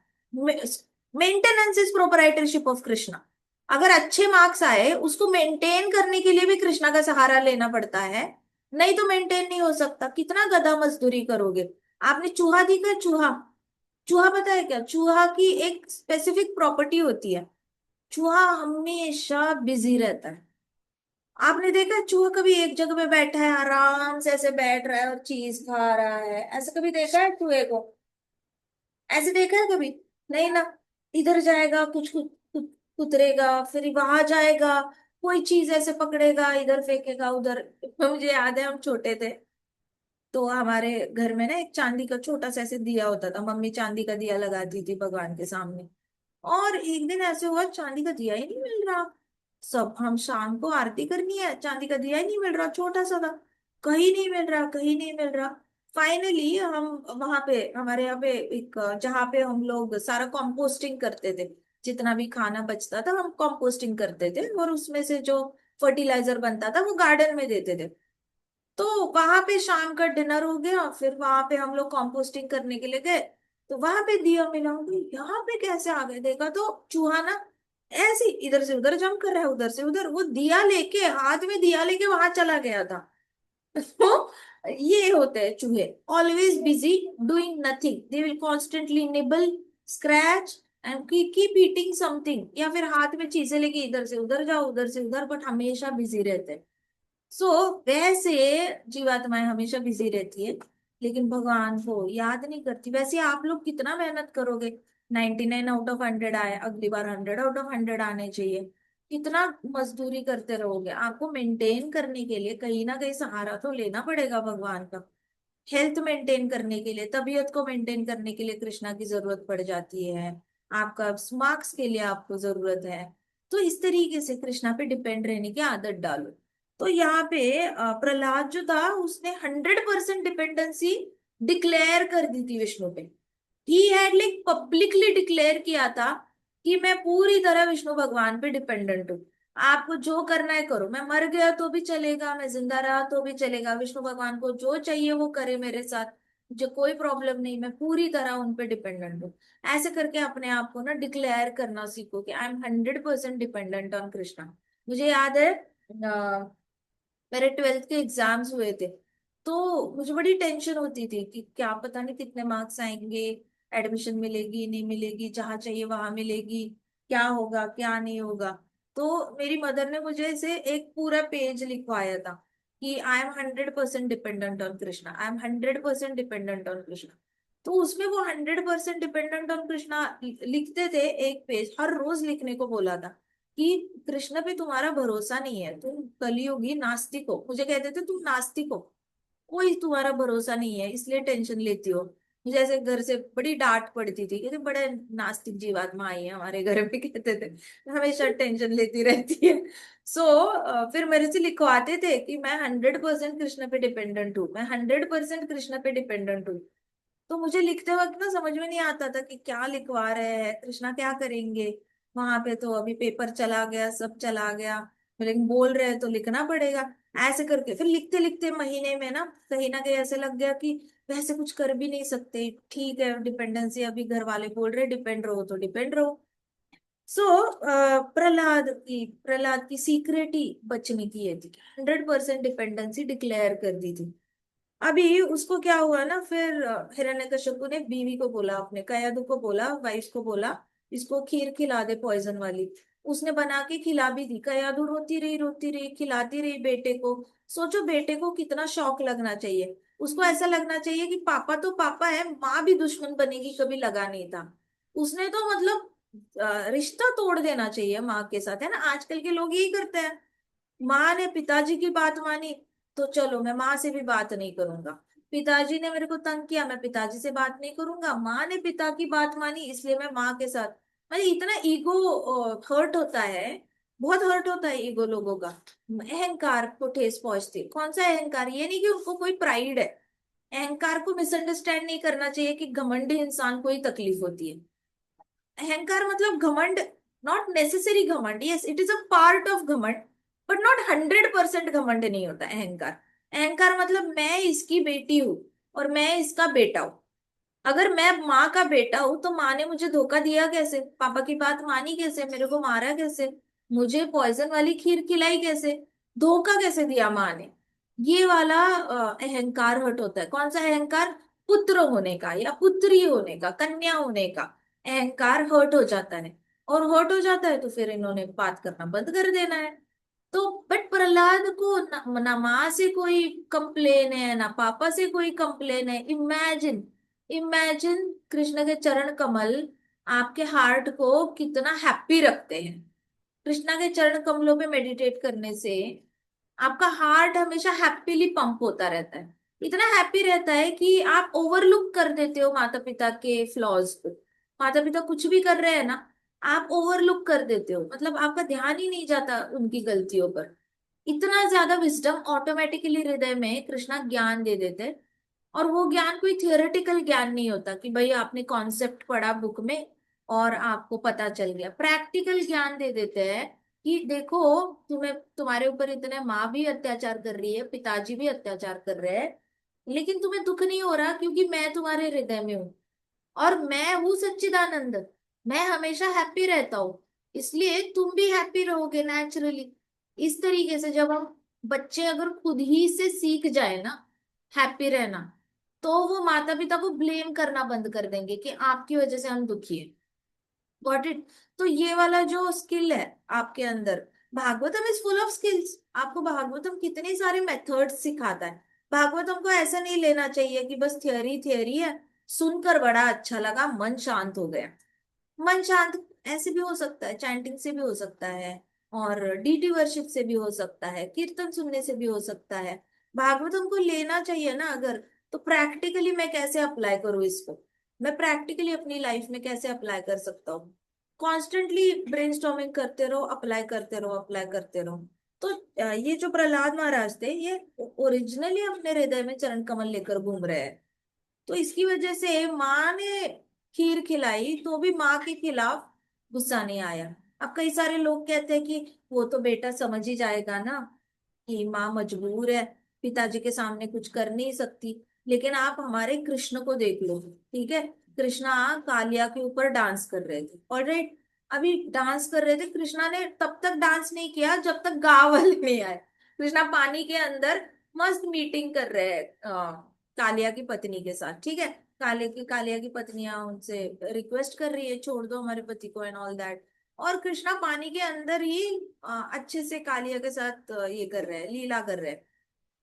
Maintenance is proprietorship of Krishna. अगर अच्छे मार्क्स आए, उसको मेंटेन करने के लिए भी कृष्णा का सहारा लेना पड़ता है, नहीं तो मेंटेन नहीं हो सकता। कितना गधा मजदूरी करोगे? आपने चूहा देखा है? चूहा, चूहा पता है क्या? चूहा की एक स्पेसिफिक प्रॉपर्टी होती है, चूहा हमेशा बिजी रहता है। आपने देखा है चूहा कभी एक जगह पे बैठा है, आराम से ऐसे बैठ रहा है और चीज खा रहा है? ऐसे कभी देखा है चूहे को? ऐसे देखा है कभी? नहीं ना। इधर जाएगा, कुतरेगा, फिर वहां जाएगा, कोई चीज ऐसे पकड़ेगा, इधर फेंकेगा उधर। मुझे याद है हम छोटे थे, तो हमारे घर में ना एक चांदी का छोटा सा ऐसे दिया होता था, मम्मी चांदी का दिया लगाती थी भगवान के सामने। और एक दिन ऐसे हुआ, चांदी का दिया ही नहीं मिल रहा। सब, हम शाम को आरती करनी है, चांदी का दिया ही नहीं मिल रहा, छोटा सा था, कहीं नहीं मिल रहा, कहीं नहीं मिल रहा। फाइनली हम वहां पे, हमारे यहाँ पे एक जहाँ पे हम लोग सारा कंपोस्टिंग करते थे, जितना भी खाना बचता था हम कंपोस्टिंग करते थे, और उसमें से जो फर्टिलाइजर बनता था वो गार्डन में देते थे। तो वहां पे शाम का डिनर हो गया, फिर वहां पे हम लोग कंपोस्टिंग करने के लिए गए, तो वहां पे दिया मिला। यहाँ पे कैसे आ गए? देखा तो चूहा ना ऐसे ही इधर से उधर जंप कर रहा है, उधर से उधर, वो दिया लेके, हाथ में दिया लेके वहां चला गया था। तो ये होते हैं चूहे, always busy doing nothing, they will constantly nibble, scratch and keep eating something, या फिर हाथ में चीजें लेके इधर से उधर जाओ, उधर से उधर, बट हमेशा बिजी रहते हैं। सो वैसे जीवात्माएं हमेशा बिजी रहती है, लेकिन भगवान को याद नहीं करती। वैसे आप लोग कितना मेहनत करोगे, 99 आउट ऑफ 100 आए, अगली बार 100 आउट ऑफ 100 आने चाहिए। कितना मजदूरी करते रहोगे? आपको मेंटेन करने के लिए कहीं ना कहीं सहारा तो लेना पड़ेगा भगवान का। हेल्थ मेंटेन करने के लिए, तबीयत को मेंटेन करने के लिए कृष्णा की जरूरत पड़ जाती है। आपका मार्क्स के लिए आपको जरूरत है। तो इस तरीके से कृष्णा पे डिपेंड रहने की आदत डालो। तो यहाँ पे प्रहलाद जो था उसने 100% डिपेंडेंसी डिक्लेयर कर दी थी विष्णु पे। He had like publicly declare किया था कि मैं पूरी तरह विष्णु भगवान पे डिपेंडेंट हूँ। आपको जो करना है करो, मैं मर गया तो भी चलेगा, मैं जिंदा रहा तो भी चलेगा, विष्णु भगवान को जो चाहिए वो करे मेरे साथ, मुझे कोई प्रॉब्लम नहीं, मैं पूरी तरह उन पे डिपेंडेंट हूँ। ऐसे करके अपने आप को ना डिक्लेयर करना सीखो कि I am 100% dependent on Krishna. मुझे याद है मेरे 12th के एग्जाम्स हुए थे, तो मुझे बड़ी टेंशन होती थी कि क्या पता नहीं कितने मार्क्स आएंगे, एडमिशन मिलेगी नहीं मिलेगी, जहाँ चाहिए वहां मिलेगी, क्या होगा क्या नहीं होगा। तो मेरी मदर ने मुझे इसे एक पूरा पेज लिखवाया था कि I am 100% dependent on Krishna, I am 100% dependent on Krishna. तो उसमें वो 100% डिपेंडेंट ऑन कृष्णा लिखते थे, एक पेज हर रोज लिखने को बोला था कि कृष्ण पे तुम्हारा भरोसा नहीं है, तुम कलियुगी नास्तिक हो। मुझे कहते थे तुम नास्तिक हो, कोई तुम्हारा भरोसा नहीं है इसलिए टेंशन लेती हो। मुझे ऐसे घर से बड़ी डांट पड़ती थी, कहते बड़े नास्तिक जीवात्मा आई है हमारे घर में, कहते थे हमेशा टेंशन लेती रहती है। सो फिर मेरे से लिखवाते थे कि मैं 100% कृष्ण पे डिपेंडेंट हूँ, मैं 100% कृष्ण पे डिपेंडेंट हूँ। तो मुझे लिखते वक्त ना समझ में नहीं आता था कि क्या लिखवा रहे हैं, कृष्णा क्या करेंगे वहां पे। तो अभी पेपर चला गया, सब चला गया, लेकिन बोल रहे हैं तो लिखना पड़ेगा। ऐसे करके फिर लिखते लिखते महीने में ना कहीं ऐसे लग गया कि वैसे कुछ कर भी नहीं सकते, ठीक है डिपेंडेंसी, अभी घर वाले बोल रहे डिपेंड रहो तो डिपेंड रहो। सो प्रहलाद की सीक्रेट ही बचने की ये थी, 100% डिपेंडेंसी डिक्लेयर कर दी थी। अभी उसको क्या हुआ ना, फिर हिरण्यकश्यपु ने बीवी को बोला, अपने कयादु को बोला, वाइफ को बोला इसको खीर खिला दे पॉइजन वाली। उसने बना के खिला भी दी। कयादु रोती रही खिलाती रही बेटे को। सोचो बेटे को कितना शौक लगना चाहिए, उसको ऐसा लगना चाहिए कि पापा तो पापा है, माँ भी दुश्मन बनेगी, कभी लगा नहीं था। उसने तो मतलब रिश्ता तोड़ देना चाहिए माँ के साथ, है ना। आजकल के लोग यही करते हैं, माँ ने पिताजी की बात मानी तो चलो मैं माँ से भी बात नहीं करूंगा, पिताजी ने मेरे को तंग किया मैं पिताजी से बात नहीं करूंगा, माँ ने पिता की बात मानी इसलिए मैं माँ के साथ। भाई इतना ईगो हर्ट होता है, बहुत हर्ट होता है ईगो लोगों का। अहंकार को ठेस पहुंचती। कौन सा अहंकार? ये नहीं कि उनको कोई प्राइड है। अहंकार को मिसअंडरस्टैंड नहीं करना चाहिए कि घमंडी इंसान को ही तकलीफ होती है। अहंकार मतलब घमंड, नॉट नेसेसरी घमंड, yes it is a part of घमंड, बट नॉट 100% घमंड नहीं होता अहंकार। अहंकार मतलब मैं इसकी बेटी हूँ और मैं इसका बेटा हूँ। अगर मैं माँ का बेटा हूं तो माँ ने मुझे धोखा दिया कैसे, पापा की बात मानी कैसे, मेरे को मारा कैसे, मुझे पॉइजन वाली खीर खिलाई कैसे, धोखा कैसे दिया माँ ने। ये वाला अहंकार हट होता है। कौन सा अहंकार? पुत्र होने का या पुत्री होने का, कन्या होने का अहंकार हर्ट हो जाता है। और हर्ट हो जाता है तो फिर इन्होंने बात करना बंद कर देना है। तो बट प्रहलाद को ना माँ से कोई कंप्लेन है ना पापा से कोई कंप्लेन है। इमेजिन, इमेजिन कृष्ण के चरण कमल आपके हार्ट को कितना हैप्पी रखते हैं। कृष्णा के चरण कमलों पे मेडिटेट करने से आपका हार्ट हमेशा हैप्पीली पंप होता रहता है। इतना हैप्पी रहता है कि आप ओवरलुक कर देते हो माता पिता के फ्लॉज को। माता पिता कुछ भी कर रहे हैं ना, आप ओवरलुक कर देते हो, मतलब आपका ध्यान ही नहीं जाता उनकी गलतियों पर। इतना ज्यादा विजडम ऑटोमेटिकली हृदय में कृष्णा ज्ञान दे देते हैं। और वो ज्ञान कोई थियोरेटिकल ज्ञान नहीं होता कि भाई आपने कॉन्सेप्ट पढ़ा बुक में और आपको पता चल गया। प्रैक्टिकल ज्ञान दे देते हैं कि देखो, तुम्हें तुम्हारे ऊपर इतने माँ भी अत्याचार कर रही है, पिताजी भी अत्याचार कर रहे हैं, लेकिन तुम्हें दुख नहीं हो रहा क्योंकि मैं तुम्हारे हृदय में हूँ और मैं हूँ सच्चिदानंद। मैं हमेशा हैप्पी रहता हूँ, इसलिए तुम भी हैप्पी रहोगे नेचुरली। इस तरीके से जब हम बच्चे अगर खुद ही से सीख जाए ना हैप्पी रहना, तो वो माता पिता को ब्लेम करना बंद कर देंगे कि आपकी वजह से हम दुखी है। Got it? तो ये वाला जो स्किल है आपके अंदर, Bhagavatam is full of skills. आपको भागवतम कितने सारे मेथड्स सिखाता है। भागवतम को ऐसा नहीं लेना चाहिए कि बस थियरी थियरी है, सुनकर बड़ा अच्छा लगा मन शांत हो गया। मन शांत ऐसे भी हो सकता है, चैंटिंग से भी हो सकता है, और डीटी वर्शिप से भी हो सकता है, कीर्तन सुनने से भी हो सकता है। भागवतम को लेना चाहिए ना अगर, तो प्रैक्टिकली मैं कैसे अप्लाई करूँ इसको, मैं प्रैक्टिकली अपनी लाइफ में कैसे अप्लाई कर सकता हूँ। कॉन्स्टेंटली ब्रेनस्टॉर्मिंग करते रहो, अप्लाई करते रहो, अप्लाई करते रहो। तो ये जो प्रहलाद महाराज थे, ये ओरिजिनली अपने हृदय में चरण कमल लेकर घूम रहे हैं। तो इसकी वजह से माँ ने खीर खिलाई तो भी माँ के खिलाफ गुस्सा नहीं आया। अब कई सारे लोग कहते हैं कि वो तो बेटा समझ ही जाएगा ना कि माँ मजबूर है, पिताजी के सामने कुछ कर नहीं सकती। लेकिन आप हमारे कृष्ण को देख लो, ठीक है। कृष्णा कालिया के ऊपर डांस कर रहे थे, ऑलराइट। अभी डांस कर रहे थे, कृष्णा ने तब तक डांस नहीं किया जब तक गांव वाले नहीं आए। कृष्णा पानी के अंदर मस्त मीटिंग कर रहे हैं कालिया की पत्नी के साथ, ठीक है। कालिया की पत्नियां उनसे रिक्वेस्ट कर रही है छोड़ दो हमारे पति को एंड ऑल दैट। और कृष्णा पानी के अंदर ही अच्छे से कालिया के साथ ये कर रहे हैं, लीला कर रहे हैं।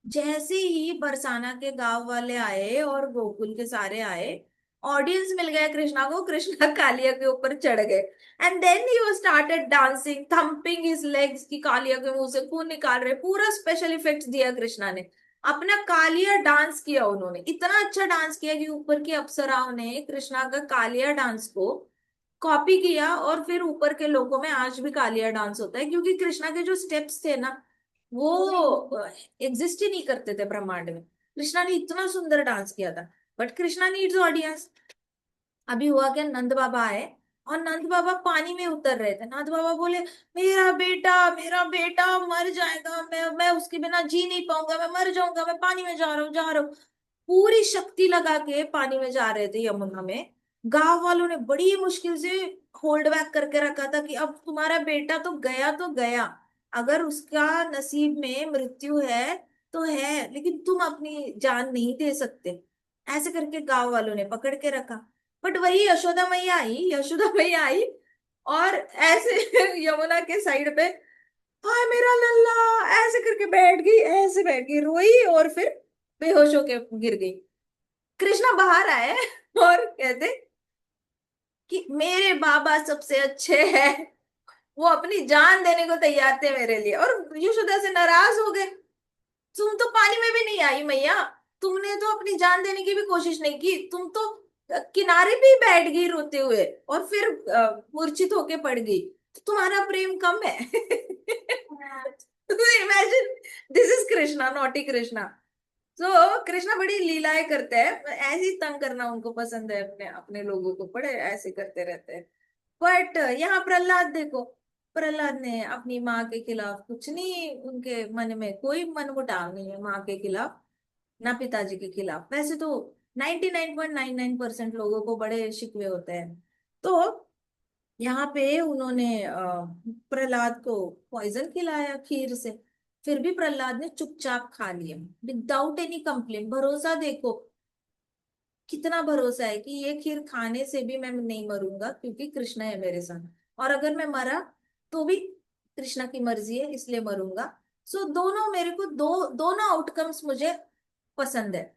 जैसे ही बरसाना के गांव वाले आए और गोकुल के सारे आए, ऑडियंस मिल गया कृष्णा को, कृष्णा कालिया के ऊपर चढ़ गए। एंड देन ही वो started dancing, thumping his legs की कालिया के मुंह से खून निकाल रहे, पूरा स्पेशल इफेक्ट्स दिया कृष्णा ने। अपना कालिया डांस किया उन्होंने, इतना अच्छा डांस किया कि ऊपर की अप्सराओं ने कृष्णा का कालिया डांस को कॉपी किया। और फिर ऊपर के लोगों में आज भी कालिया डांस होता है, क्योंकि कृष्णा के जो स्टेप्स थे ना, वो एग्जिस्ट ही नहीं करते थे ब्रह्मांड में। कृष्णा ने इतना सुंदर डांस किया था। But Krishna needs audience. अभी हुआ क्या, नंद बाबा आए और नंद बाबा पानी में उतर रहे थे। नंद बाबा बोले, मेरा बेटा मर जाएगा, मैं उसके बिना जी नहीं पाऊंगा, मैं मर जाऊंगा, मैं पानी में जा रहा हूँ, जा रहा हूँ। पूरी शक्ति लगा के पानी में जा रहे थे यमुना में। गांव वालों ने बड़ी मुश्किल से होल्ड बैक करके रखा था कि अब तुम्हारा बेटा तो गया, अगर उसका नसीब में मृत्यु है तो है, लेकिन तुम अपनी जान नहीं दे सकते। ऐसे करके गांव वालों ने पकड़ के रखा। बट वही यशोदा मैया आई और ऐसे यमुना के साइड पे, हाय मेरा लल्ला, ऐसे करके बैठ गई, ऐसे बैठ गई, रोई और फिर बेहोश होके गिर गई। कृष्णा बाहर आए और कहते कि मेरे बाबा सबसे अच्छे हैं, वो अपनी जान देने को तैयार थे मेरे लिए। और यशोदा से नाराज हो गए, तुम तो पानी में भी नहीं आई मैया, तुमने तो अपनी जान देने की भी कोशिश नहीं की, तुम तो किनारे पे ही बैठ गई रोते हुए और फिर मूर्छित होके पड़ गई, तो तुम्हारा प्रेम कम है। Imagine, this is Krishna, naughty Krishna. तो कृष्णा बड़ी लीलाएं करते हैं, ऐसे ही तंग करना उनको पसंद है, अपने अपने लोगों को बड़े ऐसे करते रहते हैं। बट यहाँ प्रहलाद देखो, प्रहलाद ने अपनी माँ के खिलाफ कुछ नहीं, उनके मन में कोई मनमुटाव नहीं है माँ के खिलाफ, ना पिताजी के खिलाफ। वैसे तो 99.99% लोगों को बड़े शिकवे होते हैं। तो यहाँ पे उन्होंने प्रहलाद को पॉइजन खिलाया खीर से, फिर भी प्रहलाद ने चुपचाप खा लिया विदाउट एनी कंप्लेन। भरोसा देखो, कितना भरोसा है कि ये खीर खाने से भी मैं नहीं मरूंगा, क्योंकि कृष्ण है मेरे साथ। और अगर मैं मरा तो भी कृष्णा की मर्जी है, इसलिए मरूंगा। सो दोनों मेरे को, दोनों आउटकम्स मुझे पसंद है।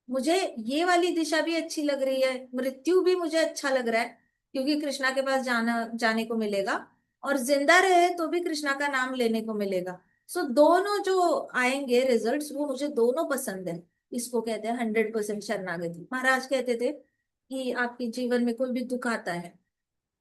मुझे ये वाली दिशा भी अच्छी लग रही है, मृत्यु भी मुझे अच्छा लग रहा है, क्योंकि कृष्णा के पास जाने को मिलेगा। और जिंदा रहे तो भी कृष्णा का नाम लेने को मिलेगा। सो दोनों जो आएंगे रिजल्ट्स, वो मुझे दोनों पसंद है। इसको कहते हैं 100% शरणागति। महाराज कहते थे कि आपके जीवन में कोई भी दुख आता है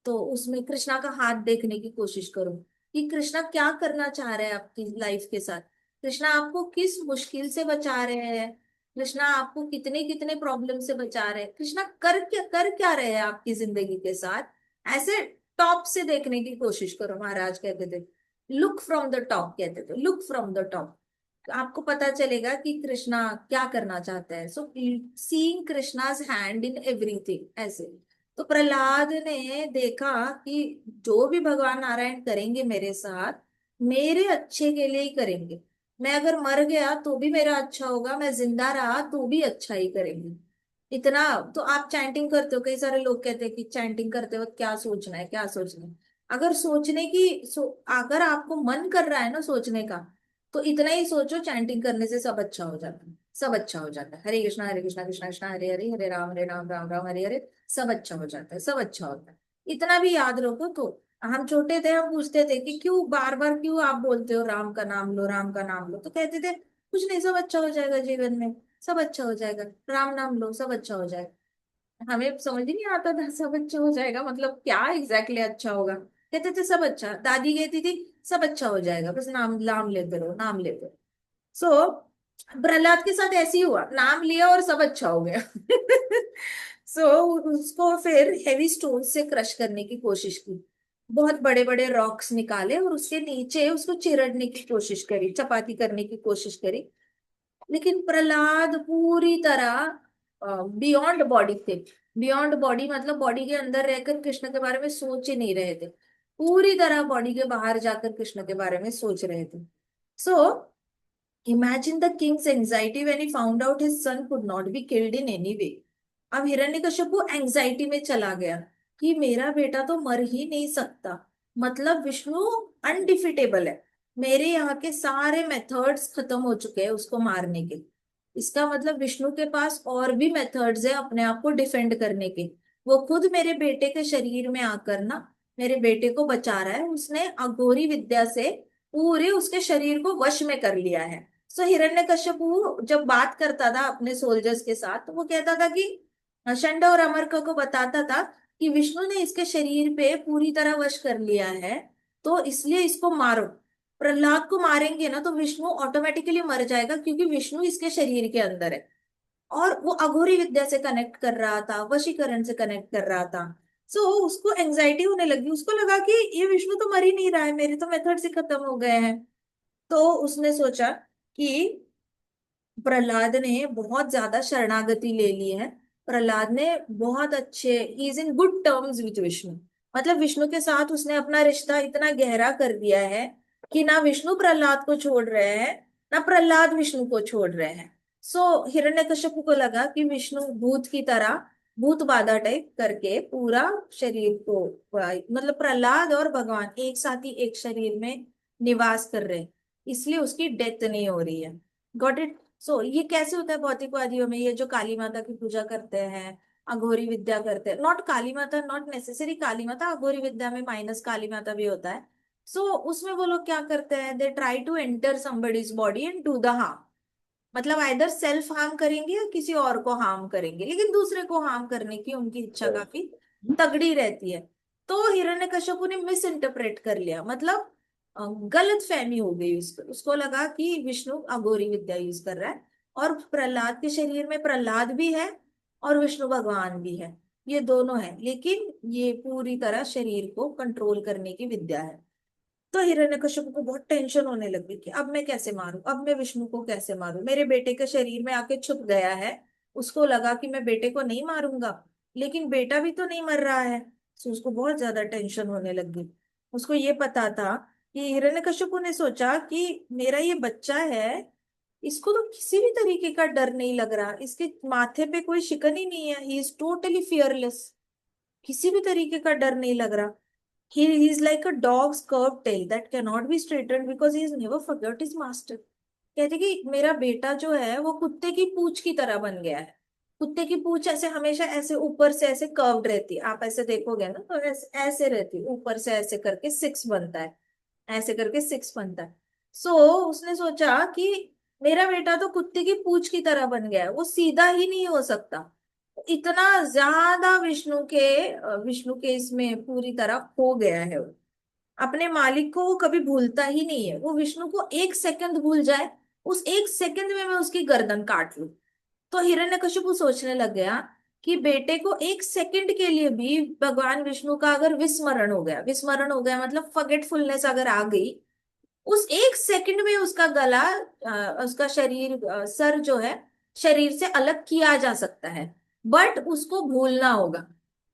तो उसमें कृष्णा का हाथ देखने की कोशिश करो, कि कृष्णा क्या करना चाह रहे हैं आपकी लाइफ के साथ। कृष्णा आपको किस मुश्किल से बचा रहे हैं, कृष्णा आपको कितने कितने प्रॉब्लम से बचा रहे हैं, कृष्णा कर क्या रहे हैं आपकी जिंदगी के साथ। ऐसे टॉप से देखने की कोशिश करो, महाराज कहते थे। लुक फ्रॉम द टॉप, कहते थे लुक फ्रॉम द टॉप। आपको पता चलेगा कि कृष्णा क्या करना चाहता है। सो seeing Krishna's hand in everything, ऐसे। तो प्रहलाद ने देखा कि जो भी भगवान नारायण करेंगे मेरे साथ, मेरे अच्छे के लिए ही करेंगे। मैं अगर मर गया तो भी मेरा अच्छा होगा, मैं जिंदा रहा तो भी अच्छा ही करेंगे। इतना तो आप चैंटिंग करते हो, कई सारे लोग कहते हैं कि चैंटिंग करते वक्त क्या सोचना है, क्या सोचना है। अगर सोचने की अगर आपको मन कर रहा है ना सोचने का, तो इतना ही सोचो, चैंटिंग करने से सब अच्छा हो जाता है। सब अच्छा हो जाता है, हरे कृष्णा कृष्णा कृष्णा हरे हरे, हरे राम राम राम राम हरे हरे। सब अच्छा हो जाता है, सब अच्छा होता है। इतना भी याद रखो तो हम छोटे थे, हम पूछते थे कि क्यों बार बार क्यों आप बोलते हो राम का नाम लो, राम का नाम लो। तो कहते थे कुछ नहीं, सब अच्छा हो जाएगा जीवन में, सब अच्छा हो जाएगा, राम नाम लो सब अच्छा हो जाएगा। हमें समझ ही नहीं आता था सब अच्छा हो जाएगा मतलब क्या एग्जैक्टली अच्छा होगा। कहते थे सब अच्छा, दादी कहती थी सब अच्छा हो जाएगा, बस नाम नाम लेते रहो, नाम लेते रहो। सो प्रहलाद के साथ ऐसे ही हुआ, नाम लिया और सब अच्छा हो गया। सो उसको फिर हेवी स्टोन से क्रश करने की कोशिश की, बहुत बड़े बड़े रॉक्स निकाले और उसके नीचे उसको चिरड़ने की कोशिश करी, चपाती करने की कोशिश करी। लेकिन प्रहलाद पूरी तरह बियॉन्ड बॉडी थे। बियॉन्ड बॉडी मतलब बॉडी के अंदर रहकर कृष्ण के बारे में सोच ही नहीं रहे थे, पूरी तरह बॉडी के बाहर जाकर कृष्ण के बारे में सोच रहे थे। So imagine the Kings anxiety when he found out his son could not be killed in any way. अब हिरण्यकश्यपु एंजाइटी में चला गया कि मेरा बेटा तो मर ही नहीं सकता, मतलब विष्णु अनडिफिटेबल है, मेरे यहाँ के सारे मेथड्स खत्म हो चुके हैं उसको मारने के। इसका मतलब विष्णु के पास और भी मेथड्स है अपने आप को डिफेंड करने के। वो खुद मेरे बेटे के शरीर में आकर ना मेरे बेटे को बचा रहा है, उसने अघोरी विद्या से पूरे उसके शरीर को वश में कर लिया है। सो हिरण्यकश्यपु जब बात करता था अपने सोल्जर्स के साथ तो वो कहता था कि शंड और अमरक को बताता था कि विष्णु ने इसके शरीर पे पूरी तरह वश कर लिया है, तो इसलिए इसको मारो। प्रहलाद को मारेंगे ना तो विष्णु ऑटोमेटिकली मर जाएगा क्योंकि विष्णु इसके शरीर के अंदर है। और वो अघोरी विद्या से कनेक्ट कर रहा था, वशीकरण से कनेक्ट कर रहा था। सो उसको एंजाइटी होने लगी, उसको लगा कि ये विष्णु तो मर ही नहीं रहा है, मेरे तो मेथड से खत्म हो गए हैं। तो उसने सोचा कि प्रहलाद ने बहुत ज्यादा शरणागति ले ली है। प्रहलाद ने बहुत अच्छे, he is in good terms with Vishnu, मतलब विष्णु के साथ उसने अपना रिश्ता इतना गहरा कर दिया है कि ना विष्णु प्रहलाद को छोड़ रहे हैं, ना प्रहलाद विष्णु को छोड़ रहे हैं। सो हिरण्यकश्यप को लगा कि विष्णु भूत की तरह, भूत बाधा टाइप करके पूरा शरीर को, मतलब प्रहलाद और भगवान एक साथ ही एक शरीर में निवास कर रहे हैं, इसलिए उसकी डेथ नहीं हो रही है। Got it. सो ये कैसे होता है भौतिकवादियों में, ये जो काली माता की पूजा करते हैं, अघोरी विद्या करते हैं, नॉट काली माता, नॉट नेसेसरी काली माता, अघोरी विद्या में माइनस काली माता भी होता है। सो उसमें वो लोग क्या करते हैं, they try to enter somebody's body and do the harm, मतलब आइदर सेल्फ हार्म करेंगे या किसी और को हार्म करेंगे, लेकिन दूसरे को हार्म करने की उनकी इच्छा काफी तगड़ी रहती है। तो हिरण्यकश्यपु ने मिस इंटरप्रेट कर लिया, मतलब गलत फहमी हो गई उसको, उसको लगा कि विष्णु अघोरी विद्या यूज कर रहा है और प्रहलाद के शरीर में प्रहलाद भी है और विष्णु भगवान भी है, ये दोनों है, लेकिन ये पूरी तरह शरीर को कंट्रोल करने की विद्या है। तो हिरण्यकश्यप को बहुत टेंशन होने लगी कि अब मैं कैसे मारूं, अब मैं विष्णु को कैसे मारूं, मेरे बेटे के शरीर में आके छुप गया है। उसको लगा कि मैं बेटे को नहीं मारूंगा, लेकिन बेटा भी तो नहीं मर रहा है। तो उसको बहुत ज्यादा टेंशन होने लगी। उसको ये पता था कि हिरण्यकश्यप ने सोचा कि मेरा ये बच्चा है, इसको तो किसी भी तरीके का डर नहीं लग रहा, इसके माथे पे कोई शिकन ही नहीं है, ही इज टोटली फियरलेस, किसी भी तरीके का डर नहीं लग रहा। He is like a dog's curved tail that cannot be straightened because he has never forgot his master. कहते कि मेरा बेटा जो है वो कुत्ते की पूंछ की तरह बन गया है। कुत्ते की पूंछ ऐसे हमेशा ऐसे ऊपर से ऐसे कर्व्ड रहती है, आप ऐसे देखोगे ना तो ऐसे ऐसे रहती है, ऊपर से ऐसे करके सिक्स बनता है, ऐसे करके सिक्स बनता है। सो उसने सोचा कि मेरा बेटा तो कुत्ते की पूंछ की तरह बन गया है, वो सीधा ही नहीं हो सकता। इतना ज्यादा विष्णु के इसमें पूरी तरह खो गया है वो, अपने मालिक को वो कभी भूलता ही नहीं है, वो विष्णु को एक सेकंड भूल जाए, उस एक सेकंड में मैं उसकी गर्दन काट लूं। तो हिरण्यकशिपु सोचने लग गया कि बेटे को एक सेकंड के लिए भी भगवान विष्णु का अगर विस्मरण हो गया, विस्मरण हो गया मतलब फॉरगेटफुलनेस अगर आ गई, उस एक सेकंड में उसका गला, उसका शरीर, सर जो है शरीर से अलग किया जा सकता है, बट उसको भूलना होगा।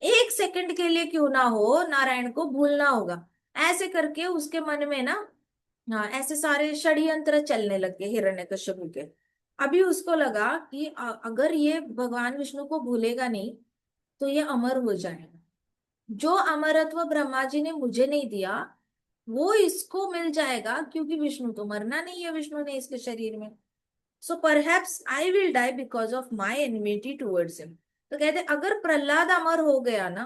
एक सेकंड के लिए क्यों ना हो, नारायण को भूलना होगा। ऐसे करके उसके मन में ना, हाँ, ऐसे सारे षड्यंत्र चलने लगे हिरण्यकश्यप के। अभी उसको लगा कि अगर ये भगवान विष्णु को भूलेगा नहीं तो ये अमर हो जाएगा। जो अमरत्व ब्रह्मा जी ने मुझे नहीं दिया वो इसको मिल जाएगा, क्योंकि विष्णु तो मरना नहीं है, विष्णु ने इसके शरीर में। So perhaps I will die because of my enmity towards him. तो कहते अगर प्रहलाद अमर हो गया ना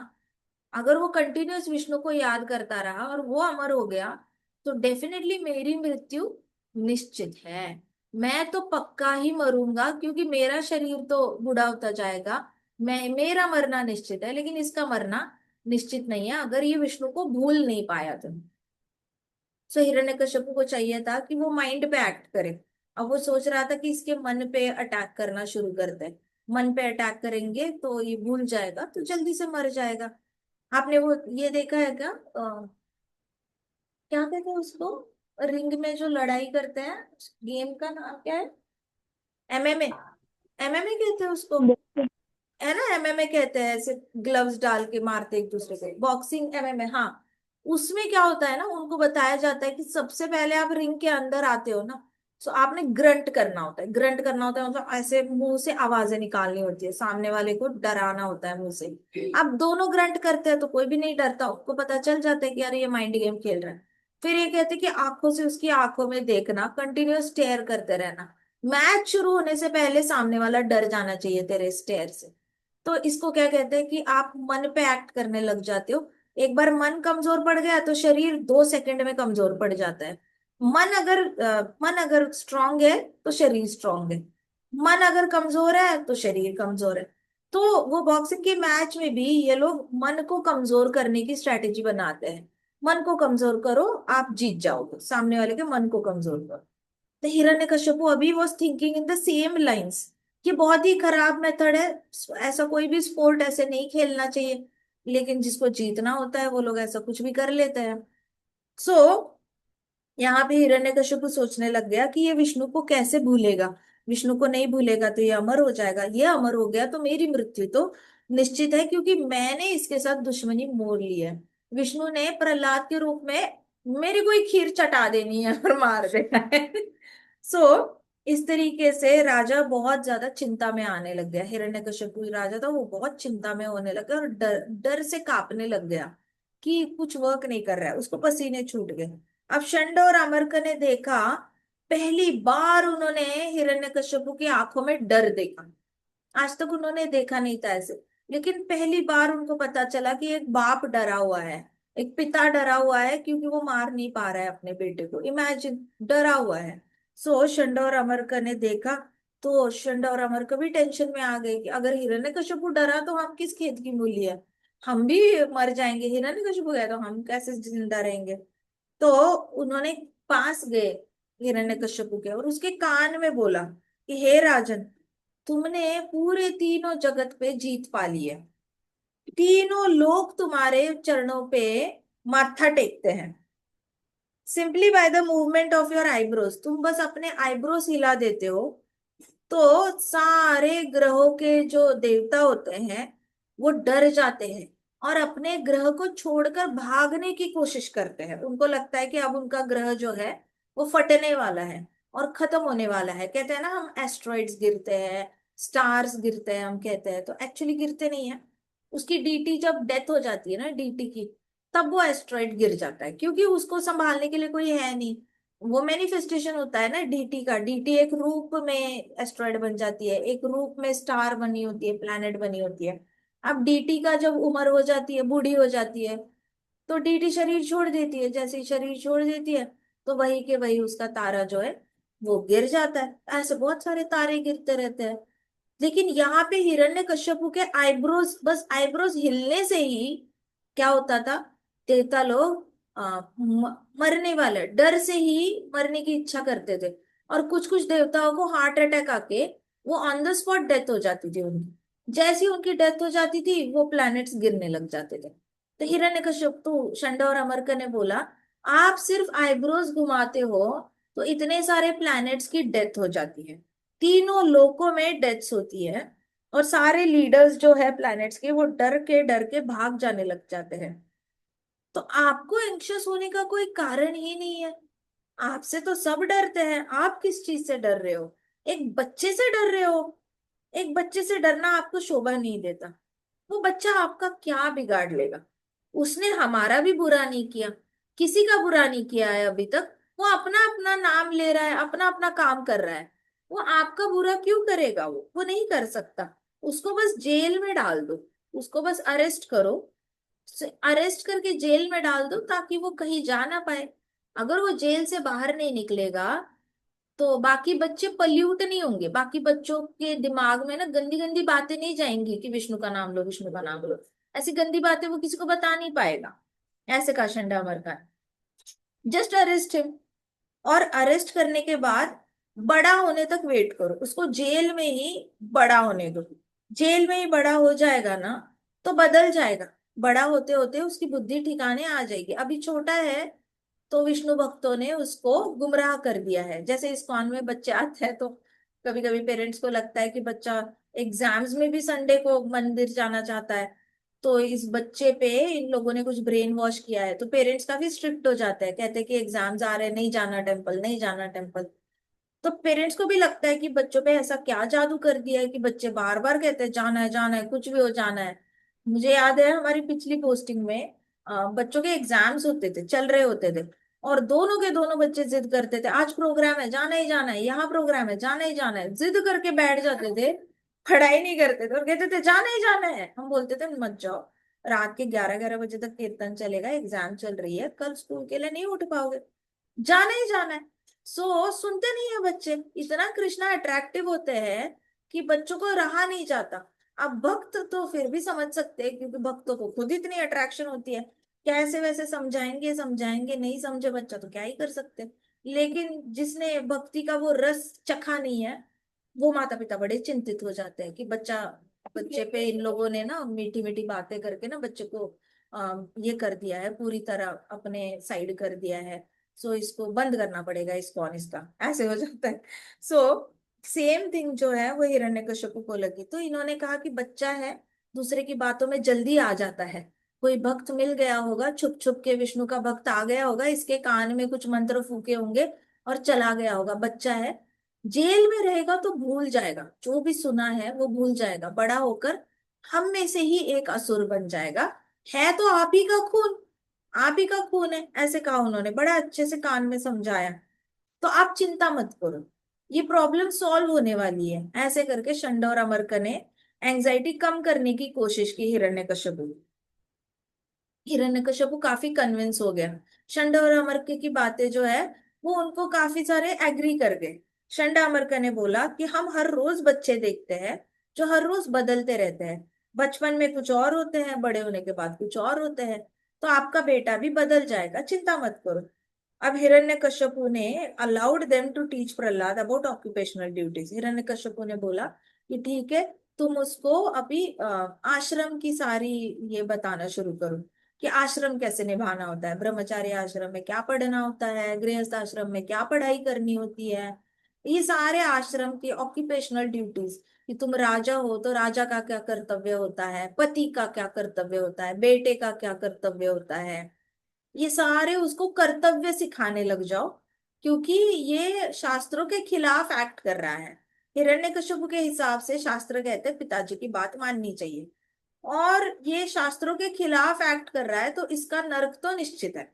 अगर वो कंटिन्यूअस विष्णु को याद करता रहा और वो अमर हो गया, तो डेफिनेटली मेरी मृत्यु निश्चित है। मैं तो पक्का ही मरूंगा, क्योंकि मेरा शरीर तो बूढ़ा होता जाएगा। मेरा मरना निश्चित है, लेकिन इसका मरना निश्चित नहीं है, अगर ये विष्णु को भूल नहीं पाया तो। सो हिरण्यकश्यप को चाहिए था कि वो माइंड पे एक्ट करे। अब वो सोच रहा था कि इसके मन पे अटैक करना शुरू करते हैं। मन पे अटैक करेंगे तो ये भूल जाएगा, तो जल्दी से मर जाएगा। आपने वो ये देखा है क्या, क्या कहते हैं उसको, रिंग में जो लड़ाई करते हैं, गेम का नाम क्या है? एमएमए। एमएमए कहते हैं उसको, है ना? एमएमए कहते हैं, ऐसे ग्लव्स डाल के मारते एक दूसरे को, बॉक्सिंग एमएमए, हाँ। उसमें क्या होता है ना, उनको बताया जाता है कि सबसे पहले आप रिंग के अंदर आते हो ना, तो आपने ग्रंट करना होता है। ग्रंट करना होता है मतलब ऐसे मुंह से आवाजें निकालनी होती है, सामने वाले को डराना होता है मुंह से। आप दोनों ग्रंट करते हैं तो कोई भी नहीं डरता, उसको पता चल जाता है कि यार ये माइंड गेम खेल रहा है। फिर ये कहते हैं कि आंखों से उसकी आंखों में देखना, कंटिन्यूअस स्टेयर करते रहना। मैच शुरू होने से पहले सामने वाला डर जाना चाहिए तेरे स्टेयर से। तो इसको क्या कहते हैं कि आप मन पे एक्ट करने लग जाते हो। एक बार मन कमजोर पड़ गया तो शरीर 2 सेकंड में कमजोर पड़ जाता है। मन अगर स्ट्रांग है तो शरीर स्ट्रांग है। मन अगर कमजोर है तो शरीर कमजोर है। तो वो बॉक्सिंग के मैच में भी ये लोग मन को कमजोर करने की स्ट्रेटेजी बनाते हैं। मन को कमजोर करो, आप जीत जाओगे, सामने वाले के मन को कमजोर करो। तो हिरण्यकश्यपु अभी was thinking in the same lines. ये बहुत ही खराब मेथड है। ऐसा कोई भी स्पोर्ट ऐसे नहीं खेलना चाहिए, लेकिन जिसको जीतना होता है वो लोग ऐसा कुछ भी कर लेते हैं। सो यहाँ पे हिरण्यकश्यप सोचने लग गया कि ये विष्णु को कैसे भूलेगा। विष्णु को नहीं भूलेगा तो ये अमर हो जाएगा, ये अमर हो गया तो मेरी मृत्यु तो निश्चित है, क्योंकि मैंने इसके साथ दुश्मनी मोड़ ली है। विष्णु ने प्रहलाद के रूप में मेरे को ही खीर चटा देनी है और मार देना है। सो इस तरीके से राजा बहुत ज्यादा चिंता में आने लग गया। हिरण्यकश्यप राजा था, वो बहुत चिंता में होने लगा और डर डर से कांपने लग गया कि कुछ वर्क नहीं कर रहा है, उसको पसीने छूट गए। अब शंड और अमरक ने देखा, पहली बार उन्होंने हिरण्यकश्यप की आंखों में डर देखा। आज तक उन्होंने देखा नहीं था ऐसे, लेकिन पहली बार उनको पता चला कि एक बाप डरा हुआ है, एक पिता डरा हुआ है, क्योंकि वो मार नहीं पा रहा है अपने बेटे को। इमेजिन, डरा हुआ है। सो शंड और अमरक ने देखा, तो शंड और अमरक भी टेंशन में आ गए कि अगर हिरण्यकश्यप डरा तो हम किस खेत की मूली है, हम भी मर जाएंगे। हिरण्यकश्यप गया तो हम कैसे जिंदा रहेंगे। तो उन्होंने पास गए हिरण्यकश्यप के और उसके कान में बोला कि हे राजन, तुमने पूरे तीनों जगत पे जीत पा ली है। तीनों लोग तुम्हारे चरणों पे माथा टेकते हैं, simply by the movement of your eyebrows. तुम बस अपने आईब्रोज हिला देते हो, तो सारे ग्रहों के जो देवता होते हैं वो डर जाते हैं और अपने ग्रह को छोड़कर भागने की कोशिश करते हैं। उनको लगता है कि अब उनका ग्रह जो है वो फटने वाला है और खत्म होने वाला है। कहते हैं ना, हम एस्ट्रॉइड्स गिरते हैं, स्टार्स गिरते हैं, हम कहते हैं, तो एक्चुअली गिरते नहीं है। उसकी डीटी जब डेथ हो जाती है ना, डीटी की, तब वो एस्ट्रॉइड गिर जाता है, क्योंकि उसको संभालने के लिए कोई है नहीं। वो मैनिफेस्टेशन होता है ना डीटी का। डीटी एक रूप में एस्ट्रॉइड बन जाती है, एक रूप में स्टार बनी होती है, प्लैनेट बनी होती है। अब डीटी का जब उम्र हो जाती है, बूढ़ी हो जाती है, तो डीटी शरीर छोड़ देती है। जैसे ही शरीर छोड़ देती है, तो वही के वही उसका तारा जो है वो गिर जाता है। ऐसे बहुत सारे तारे गिरते रहते हैं। लेकिन यहाँ पे हिरण्यकश्यपु के आईब्रोज, बस आईब्रोज हिलने से ही क्या होता था, देवता लोग मरने वाले डर से ही मरने की इच्छा करते थे। और कुछ कुछ देवताओं को हार्ट अटैक आके वो ऑन द स्पॉट डेथ हो जाती थी उनकी। जैसी उनकी डेथ हो जाती थी, वो प्लैनेट्स गिरने लग जाते थे। तो हिरण्यकश्यप शंड और अमरक ने बोला, आप सिर्फ आईब्रोज घुमाते हो तो इतने सारे प्लैनेट्स की डेथ हो जाती है, तीनों लोकों में डेथ्स होती है, और सारे लीडर्स जो है प्लैनेट्स के वो डर के भाग जाने लग जाते हैं। तो आपको एंग्शियस होने का कोई कारण ही नहीं है। आपसे तो सब डरते हैं, आप किस चीज से डर रहे हो? एक बच्चे से डर रहे हो? एक बच्चे से डरना आपको शोभा नहीं देता। वो बच्चा आपका क्या बिगाड़ लेगा? उसने हमारा भी बुरा नहीं किया, किसी का बुरा नहीं किया है अभी तक। वो अपना अपना नाम ले रहा है, अपना अपना काम कर रहा है। वो आपका बुरा क्यों करेगा? वो नहीं कर सकता। उसको बस जेल में डाल दो, उसको बस अरेस्ट करो, अरेस्ट करके जेल में डाल दो ताकि वो कहीं जा ना पाए। अगर वो जेल से बाहर नहीं निकलेगा तो बाकी बच्चे पल्यूट नहीं होंगे, बाकी बच्चों के दिमाग में ना गंदी गंदी बातें नहीं जाएंगी कि विष्णु का नाम लो, विष्णु का नाम लो। ऐसी गंदी बातें वो किसी को बता नहीं पाएगा। ऐसे कहा Shanda Amarkar. Just arrest him. और अरेस्ट करने के बाद बड़ा होने तक वेट करो, उसको जेल में ही बड़ा होने दो। जेल में ही बड़ा हो जाएगा ना तो बदल जाएगा। बड़ा होते होते उसकी बुद्धि ठिकाने आ जाएगी। अभी छोटा है तो विष्णु भक्तों ने उसको गुमराह कर दिया है। जैसे इस्कॉन में बच्चे आते हैं तो कभी कभी पेरेंट्स को लगता है कि बच्चा एग्जाम्स में भी संडे को मंदिर जाना चाहता है, तो इस बच्चे पे इन लोगों ने कुछ ब्रेन वॉश किया है, तो पेरेंट्स काफी स्ट्रिक्ट हो जाते हैं, कहते हैं कि एग्जाम्स आ रहे हैं, नहीं जाना टेम्पल, नहीं जाना टेम्पल। तो पेरेंट्स को भी लगता है कि बच्चों पे ऐसा क्या जादू कर दिया है कि बच्चे बार बार कहते हैं जाना है कुछ भी हो जाना है। मुझे याद है हमारी पिछली पोस्टिंग में बच्चों के एग्जाम्स होते थे, चल रहे होते थे, और दोनों के दोनों बच्चे जिद करते थे आज प्रोग्राम है जाना ही जाना है, यहाँ प्रोग्राम है जाना ही जाना है, जिद करके बैठ जाते थे। पढ़ाई नहीं करते थे और कहते थे जाना ही जाना है। हम बोलते थे मत जाओ, रात के 11-11 बजे तक कीर्तन चलेगा, एग्जाम चल रही है, कल स्कूल के लिए नहीं उठ पाओगे, जाना ही जाना है। सुनते नहीं है बच्चे। इतना कृष्णा अट्रैक्टिव होते हैं कि बच्चों को रहा नहीं जाता। अब भक्त तो फिर भी समझ सकते हैं क्योंकि भक्तों को खुद इतनी अट्रैक्शन होती है, कैसे वैसे समझाएंगे, समझाएंगे नहीं समझे बच्चा तो क्या ही कर सकते हैं। लेकिन जिसने भक्ति का वो रस चखा नहीं है, वो माता पिता बड़े चिंतित हो जाते हैं कि बच्चे पे इन लोगों ने ना मीठी मीठी बातें करके ना बच्चे को ये कर दिया है, पूरी तरह अपने साइड कर दिया है। इसको बंद करना पड़ेगा, इसको इसका ऐसे हो जाता है। सेम थिंग जो है वो हिरण्यकश्यप को लगी, तो इन्होंने कहा कि बच्चा है, दूसरे की बातों में जल्दी आ जाता है। कोई भक्त मिल गया होगा, छुप छुप के विष्णु का भक्त आ गया होगा, इसके कान में कुछ मंत्र फूके होंगे और चला गया होगा। बच्चा है, जेल में रहेगा तो भूल जाएगा, जो भी सुना है वो भूल जाएगा, बड़ा होकर हम में से ही एक असुर बन जाएगा। है तो आप ही का खून, आप ही का खून है, ऐसे कहा उन्होंने, बड़ा अच्छे से कान में समझाया। तो आप चिंता मत करो, ये प्रॉब्लम सॉल्व होने वाली है, ऐसे करके शंड और अमरक ने एंजाइटी कम करने की कोशिश की हिरण्यकश्यप। हिरण्यकश्यप काफी कन्विंस हो गया। शंड और अमरक की बातें जो है वो उनको काफी सारे एग्री कर गए। शंड अमरक ने बोला कि हम हर रोज बच्चे देखते हैं जो हर रोज बदलते रहते हैं, बचपन में कुछ और होते हैं, बड़े होने के बाद कुछ और होते हैं, तो आपका बेटा भी बदल जाएगा, चिंता मत करो। अब हिरण्यकश्यपु ने allowed them to teach Prahlad about occupational duties. Hiranyakashipu ने बोला कि ठीक है, तुम उसको अभी आश्रम की सारी ये बताना शुरू करो कि आश्रम कैसे निभाना होता है, ब्रह्मचार्य आश्रम में क्या पढ़ना होता है, गृहस्थ आश्रम में क्या पढ़ाई करनी होती है, ये सारे आश्रम की ऑक्यूपेशनल ड्यूटीज, कि तुम राजा हो तो राजा का क्या कर्तव्य होता है, पति का क्या कर्तव्य होता है, बेटे का क्या कर्तव्य होता है, ये सारे उसको कर्तव्य सिखाने लग जाओ, क्योंकि ये शास्त्रों के खिलाफ एक्ट कर रहा है। हिरण्यकश्यप के हिसाब से शास्त्र कहते हैं पिताजी की बात माननी चाहिए, और ये शास्त्रों के खिलाफ एक्ट कर रहा है तो इसका नरक तो निश्चित है।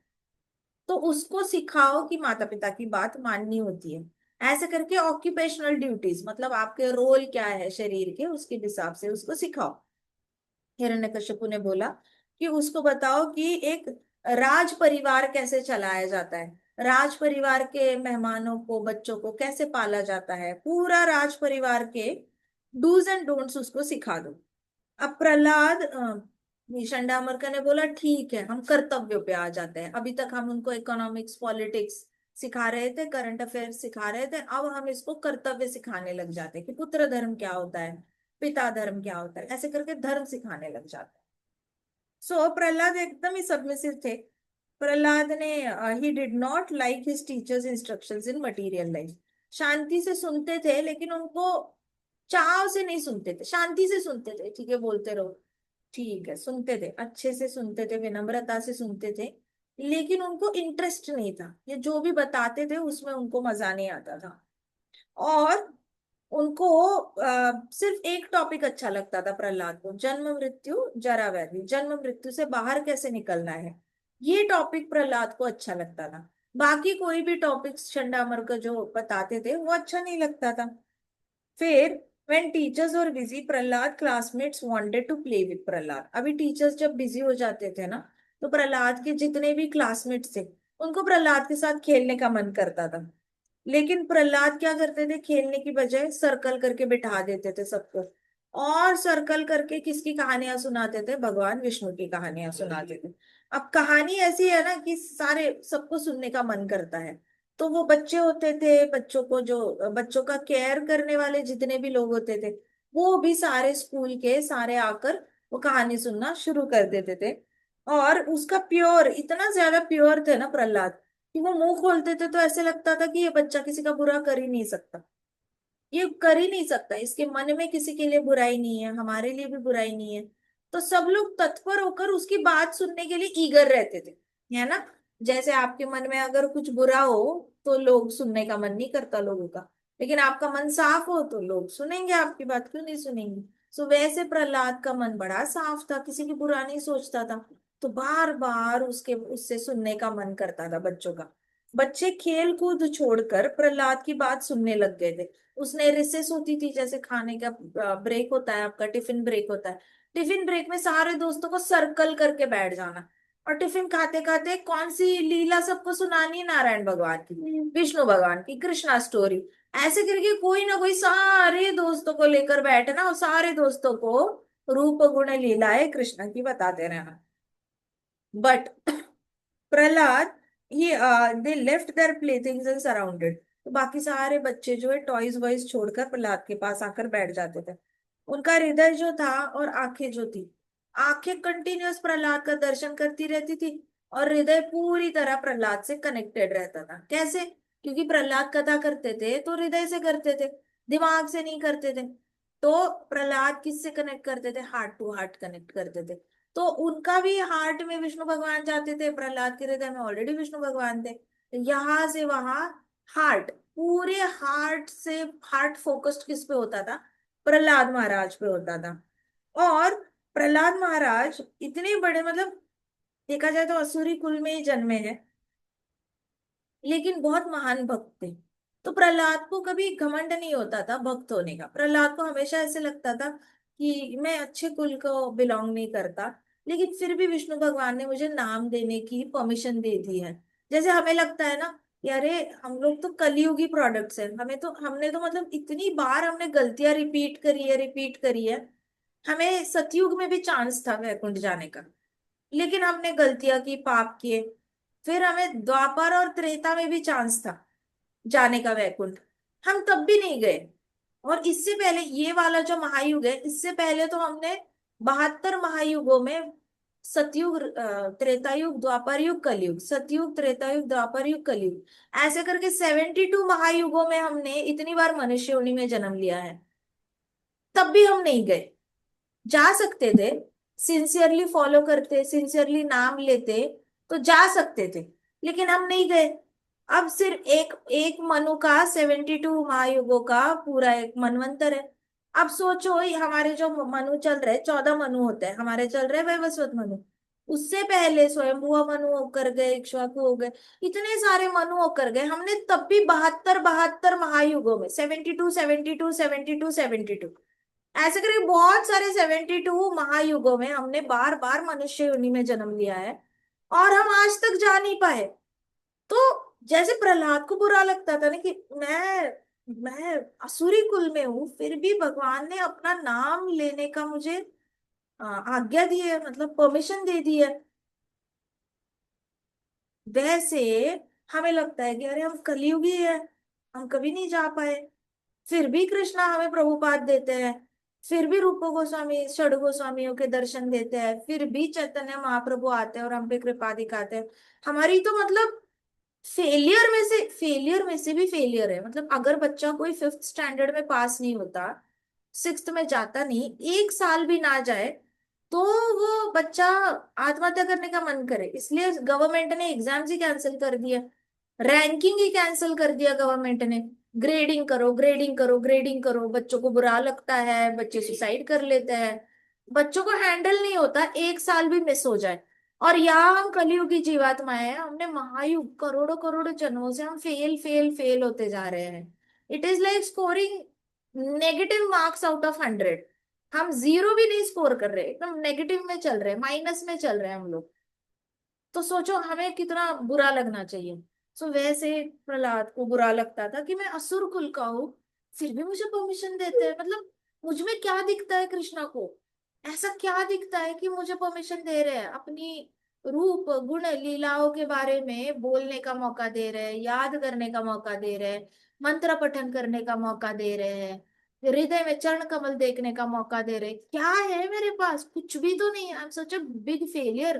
तो उसको सिखाओ कि माता पिता की बात माननी होती है। ऐसे करके ऑक्यूपेशनल ड्यूटीज मतलब आपके रोल क्या है शरीर के, उसके हिसाब से उसको सिखाओ। हिरण्यकश्यपु ने बोला कि उसको बताओ कि एक राज परिवार कैसे चलाया जाता है, राज परिवार के मेहमानों को, बच्चों को कैसे पाला जाता है, पूरा राज परिवार के डूज एंड डोंट्स उसको सिखा दो। अब प्रहलाद शंडामरकर ने बोला ठीक है, हम कर्तव्यों पे आ जाते हैं। अभी तक हम उनको इकोनॉमिक्स पॉलिटिक्स सिखा रहे थे, करंट अफेयर्स सिखा रहे थे, अब हम इसको कर्तव्य सिखाने लग जाते हैं कि पुत्र धर्म क्या होता है, पिता धर्म क्या होता है, ऐसे करके धर्म सिखाने लग जाते हैं। प्रहलाद एकदम ही सबमिसिव थे। प्रहलाद ने he did not like his teachers instructions in material life. शांति से सुनते थे लेकिन उनको चाव से नहीं सुनते थे, शांति से सुनते थे, ठीक है बोलते रहो, ठीक है सुनते थे, अच्छे से सुनते थे, विनम्रता से सुनते थे, लेकिन उनको इंटरेस्ट नहीं था, ये जो भी बताते थे उसमें उनको मजा नहीं आता था। और उनको सिर्फ एक टॉपिक अच्छा लगता था प्रहलाद को, जन्म मृत्यु जरा व्याधि, जन्म मृत्यु से बाहर कैसे निकलना है, ये टॉपिक प्रहलाद को अच्छा लगता था। बाकी कोई भी टॉपिक चंडामर का जो बताते थे वो अच्छा नहीं लगता था। फिर When teachers were busy, Prahlad classmates wanted to play with Prahlad. अभी टीचर्स जब बिजी हो जाते थे ना, तो प्रहलाद के जितने भी क्लासमेट्स थे, उनको प्रहलाद के साथ खेलने का मन करता था। लेकिन प्रहलाद क्या करते थे, खेलने की बजाय सर्कल करके बिठा देते थे सबको, और सर्कल करके किसकी कहानियां सुनाते थे, भगवान विष्णु की कहानियां सुनाते थे। अब कहानी ऐसी है ना कि सारे सबको सुनने का मन करता है। तो वो बच्चे होते थे, बच्चों को जो बच्चों का केयर करने वाले जितने भी लोग होते थे, वो भी सारे स्कूल के सारे आकर वो कहानी सुनना शुरू कर देते थे। और उसका प्योर, इतना ज्यादा प्योर थे ना प्रहलाद, कि वो मुंह खोलते थे तो ऐसे लगता था कि ये बच्चा किसी का बुरा कर ही नहीं सकता, ये कर ही नहीं सकता, इसके मन में किसी के लिए बुराई नहीं है, हमारे लिए भी बुराई नहीं है। तो सब लोग तत्पर होकर उसकी बात सुनने के लिए ईगर रहते थे, है ना। जैसे आपके मन में अगर कुछ बुरा हो तो लोग सुनने का मन नहीं करता लोगों का, लेकिन आपका मन साफ हो तो लोग सुनेंगे आपकी बात, क्यों नहीं सुनेंगे। सो वैसे प्रहलाद का मन बड़ा साफ था, किसी की बुरा नहीं सोचता था। तो बार बार उसके उससे सुनने का मन करता था बच्चों का। बच्चे खेल कूद छोड़कर प्रहलाद की बात सुनने लग गए थे। उसने रिसेस होती थी, जैसे खाने का ब्रेक होता है आपका, टिफिन ब्रेक होता है। टिफिन ब्रेक में सारे दोस्तों को सर्कल करके बैठ जाना, और टिफिन खाते खाते कौन सी लीला सबको सुनानी है, नारायण भगवान की, विष्णु भगवान की, कृष्णा स्टोरी। ऐसे करके कोई ना कोई सारे दोस्तों को लेकर बैठना, और सारे दोस्तों को रूप गुण लीलाएं कृष्ण की बताते रहना। बट प्रहलाद, ये they left their playthings and surrounded. तो बाकी सारे बच्चे जो है टॉयज वॉयज छोड़कर प्रहलाद के पास आकर बैठ जाते थे। उनका हृदय जो था और आंखें जो थी, आंखें कंटिन्यूअस प्रहलाद का दर्शन करती रहती थी, और हृदय पूरी तरह प्रहलाद से कनेक्टेड रहता था। कैसे? क्योंकि प्रहलाद कथा करते थे तो हृदय से करते थे, दिमाग से नहीं करते थे। तो प्रहलाद किससे कनेक्ट करते थे, हार्ट टू हार्ट कनेक्ट करते थे। तो उनका भी हार्ट में विष्णु भगवान जाते थे, प्रहलाद के हृदय में ऑलरेडी विष्णु भगवान थे। तो यहां से वहां हार्ट, पूरे हार्ट से हार्ट फोकस्ड किस पे होता था, प्रहलाद महाराज पे होता था। और प्रहलाद महाराज इतने बड़े, मतलब देखा जाए तो असुरी कुल में ही जन्मे हैं, लेकिन बहुत महान भक्त थे। तो प्रहलाद को कभी घमंड नहीं होता था भक्त होने का। प्रहलाद को हमेशा ऐसे लगता था कि मैं अच्छे कुल को बिलोंग नहीं करता, लेकिन फिर भी विष्णु भगवान ने मुझे नाम देने की परमिशन दे दी है। जैसे हमें लगता है ना कि अरे हम लोग तो कलयुगी प्रोडक्ट्स हैं, हमने तो मतलब इतनी बार हमने गलतियां रिपीट करी है। हमें सतयुग में भी चांस था वैकुंठ जाने का, लेकिन हमने गलतियां की, पाप किए। फिर हमें द्वापर और त्रेता में भी चांस था जाने का वैकुंठ, हम तब भी नहीं गए। और इससे पहले ये वाला जो महायुग है, इससे पहले तो हमने 72 महायुगों में, सतयुग, त्रेता युग, द्वापर युग, कलयुग, सतयुग, त्रेता युग, द्वापर युग, कलयुग, ऐसे करके 72 महायुगों में हमने इतनी बार मनुष्य योनि में जन्म लिया है, तब भी हम नहीं गए। जा सकते थे, सिंसियरली फॉलो करते, सिंसियरली नाम लेते, तो जा सकते थे, लेकिन हम नहीं गए। अब सिर्फ एक एक मनु का 72 महायुगों का पूरा एक मनवंतर है। अब सोचो, ये हमारे जो मनु चल रहे, 14 मनु होते हैं हमारे, चल रहे वैवस्वत मनु। उससे पहले स्वयंभुआ मनु होकर गए, इक्ष्वाकु हो गए, इतने सारे मनु होकर गए। हमने तब भी 72 72 महायुगों में, 72 72 72 72, ऐसे करके बहुत सारे 72 महायुगों में हमने बार बार मनुष्य योनि में जन्म लिया है, और हम आज तक जा नहीं पाए। तो जैसे प्रहलाद को बुरा लगता था ना कि मैं असुरी कुल में हूं, फिर भी भगवान ने अपना नाम लेने का मुझे आज्ञा दी है, मतलब परमिशन दे दी है। वैसे हमें लगता है कि अरे हम कलयुगी है, हम कभी नहीं जा पाए। फिर भी कृष्णा हमें प्रभुपाद देते हैं, फिर भी रूप गोस्वामी, षड गोस्वामियों के दर्शन देते हैं, फिर भी चैतन्य महाप्रभु आते हैं और हम पे कृपा दिखाते हैं। हमारी तो मतलब फेलियर में से भी फेलियर है। मतलब अगर बच्चा कोई 5th स्टैंडर्ड में पास नहीं होता, 6th में जाता नहीं, एक साल भी ना जाए, तो वो बच्चा आत्महत्या करने का मन करे। इसलिए गवर्नमेंट ने एग्जाम्स ही कैंसिल कर दिया, रैंकिंग ही कैंसिल कर दिया गवर्नमेंट ने। ग्रेडिंग करो, ग्रेडिंग करो, ग्रेडिंग करो, बच्चों को बुरा लगता है, बच्चे सुसाइड कर लेते हैं। बच्चों को हैंडल नहीं होता एक साल भी मिस हो जाए। और यहाँ हम कलयुग की जीवात्मा है, हमने महायुग करोड़ों करोड़ों जन्मों से हम फेल फेल फेल होते जा रहे हैं। It is like scoring negative marks out of 100। हम जीरो भी नहीं स्कोर कर रहे, एकदम नेगेटिव में चल रहे, माइनस में चल रहे हैं हम लोग। तो सोचो हमें कितना बुरा लगना चाहिए। सो वैसे प्रहलाद को बुरा लगता था कि मैं असुर कुल का हूँ, फिर भी मुझे परमिशन देते हैं। मतलब मुझ में क्या दिखता है कृष्णा को, ऐसा क्या दिखता है कि मुझे परमिशन दे रहे हैं, अपनी रूप गुण लीलाओं के बारे में बोलने का मौका दे रहे हैं, याद करने का मौका दे रहे हैं, मंत्र पठन करने का मौका दे रहे हैं, हृदय में चरण कमल देखने का मौका दे रहे हैं। क्या है मेरे पास? कुछ भी तो नहीं। I am such a big failure.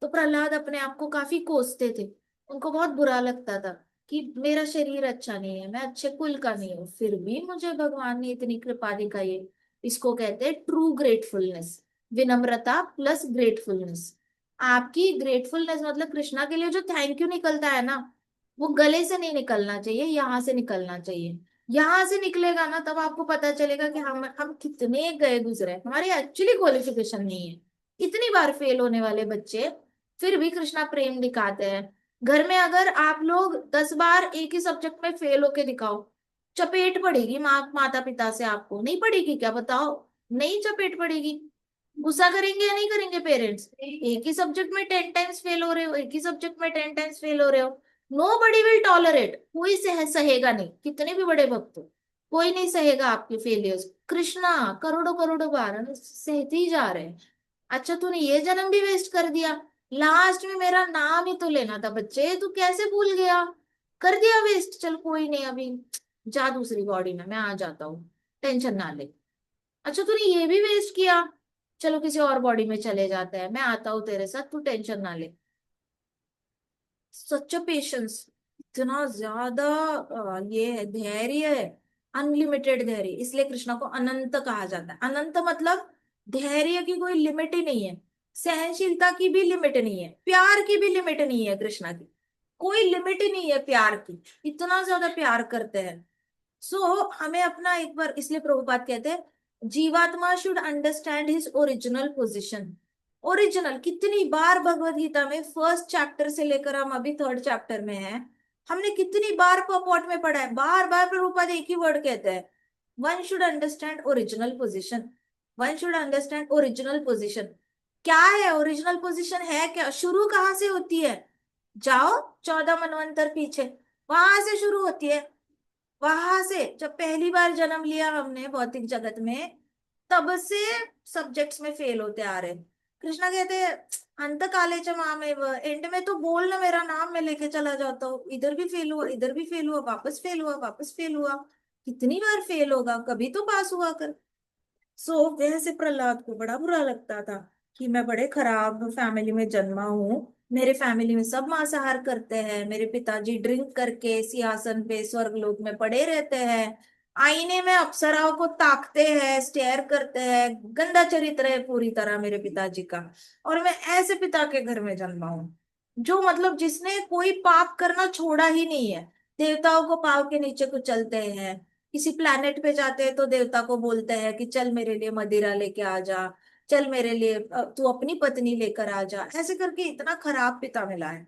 तो प्रहलाद अपने आप को काफी कोसते थे। उनको बहुत बुरा लगता था कि मेरा शरीर अच्छा नहीं है, मैं अच्छे कुल का नहीं हूँ, फिर भी मुझे भगवान ने इतनी कृपा दिखाई है। इसको कहते हैं ट्रू ग्रेटफुलनेस। विनम्रता प्लस ग्रेटफुलनेस। आपकी ग्रेटफुलनेस मतलब कृष्णा के लिए जो थैंक यू निकलता है ना, वो गले से नहीं निकलना चाहिए, यहाँ से निकलना चाहिए। यहाँ से निकलेगा ना, तब आपको पता चलेगा कि हम कितने गए गुजरे, हमारी एक्चुअली क्वालिफिकेशन नहीं है। इतनी बार फेल होने वाले बच्चे फिर भी कृष्णा प्रेम दिखाते हैं। घर में अगर आप लोग 10 बार एक ही सब्जेक्ट में फेल होके दिखाओ, चपेट पड़ेगी माता पिता से। आपको नहीं पड़ेगी क्या बताओ? नहीं चपेट पड़ेगी। गुस्सा करेंगे या नहीं करेंगे पेरेंट्स? एक ही सब्जेक्ट में 10 टाइम्स फेल हो रहे हो, एक ही सब्जेक्ट में 10 टाइम्स फेल हो रहे हो, नो बडी विल टॉलरेट। कोई सहेगा नहीं, कितने भी बड़े भक्त हो, कोई नहीं सहेगा आपके फेलियर्स। कृष्णा करोड़ों करोड़ों बार सहते ही जा रहे हैं। अच्छा तूने ये जन्म भी वेस्ट कर दिया, लास्ट में मेरा नाम ही तो लेना था बच्चे, तू कैसे भूल गया? कर दिया वेस्ट, चल कोई नहीं, अभी जा दूसरी बॉडी में, मैं आ जाता हूँ, टेंशन ना ले। अच्छा तूने ये भी वेस्ट किया, चलो किसी और बॉडी में चले जाते हैं, मैं आता हूँ तेरे साथ, तू टेंशन ना ले। सच्चा पेशेंस, इतना ज्यादा ये है, धैर्य है, अनलिमिटेड धैर्य। इसलिए कृष्णा को अनंत कहा जाता है। अनंत मतलब धैर्य की कोई लिमिट ही नहीं है, सहनशीलता की भी लिमिट नहीं है, प्यार की भी लिमिट नहीं है कृष्णा की। कोई लिमिट ही नहीं है प्यार की, इतना ज्यादा प्यार करते हैं। हमें अपना एक बार, इसलिए प्रभुपाद कहते हैं जीवात्मा should understand his original position. Original कितनी बार भगवत गीता में फर्स्ट चैप्टर से लेकर हम अभी थर्ड चैप्टर में हैं, हमने कितनी बार पॉट में पढ़ा है, बार बार प्रभुपाद एक ही वर्ड कहते हैं, one should understand original position. One should understand original position. क्या है ओरिजिनल पोजिशन? है क्या? शुरू कहाँ से होती है? जाओ 14 मनवंतर पीछे, वहां से शुरू होती है। वहां से जब पहली बार जन्म लिया हमने भौतिक जगत में, तब से सब्जेक्ट्स में फेल होते आ रहे हैं। कृष्णा कहते हैं अंत काले च मामेव, एंड में तो बोल ना मेरा नाम मैं लेके चला जाता हूँ, इधर भी फेल हुआ, इधर भी फेल हुआ, वापस फेल हुआ, वापस फेल हुआ। कितनी बार फेल होगा, कभी तो पास हुआ कर। वैसे प्रहलाद को बड़ा बुरा लगता था कि मैं बड़े खराब फैमिली में जन्मा हूँ, मेरे फैमिली में सब मांसाहार करते हैं, मेरे पिताजी ड्रिंक करके सिंहासन पे स्वर्गलोक में पड़े रहते हैं, आईने में अप्सराओं को ताकते हैं, स्टेयर करते हैं, गंदा चरित्र है पूरी तरह मेरे पिताजी का। और मैं ऐसे पिता के घर में जन्मा हूँ, जो मतलब जिसने कोई पाप करना छोड़ा ही नहीं है। देवताओं को पाव के नीचे कुचलते हैं, किसी प्लैनेट पे जाते हैं तो देवता को बोलते हैं कि चल मेरे लिए मदिरा लेके आ जा, चल मेरे लिए तू अपनी पत्नी लेकर आ जा, ऐसे करके इतना खराब पिता मिला है।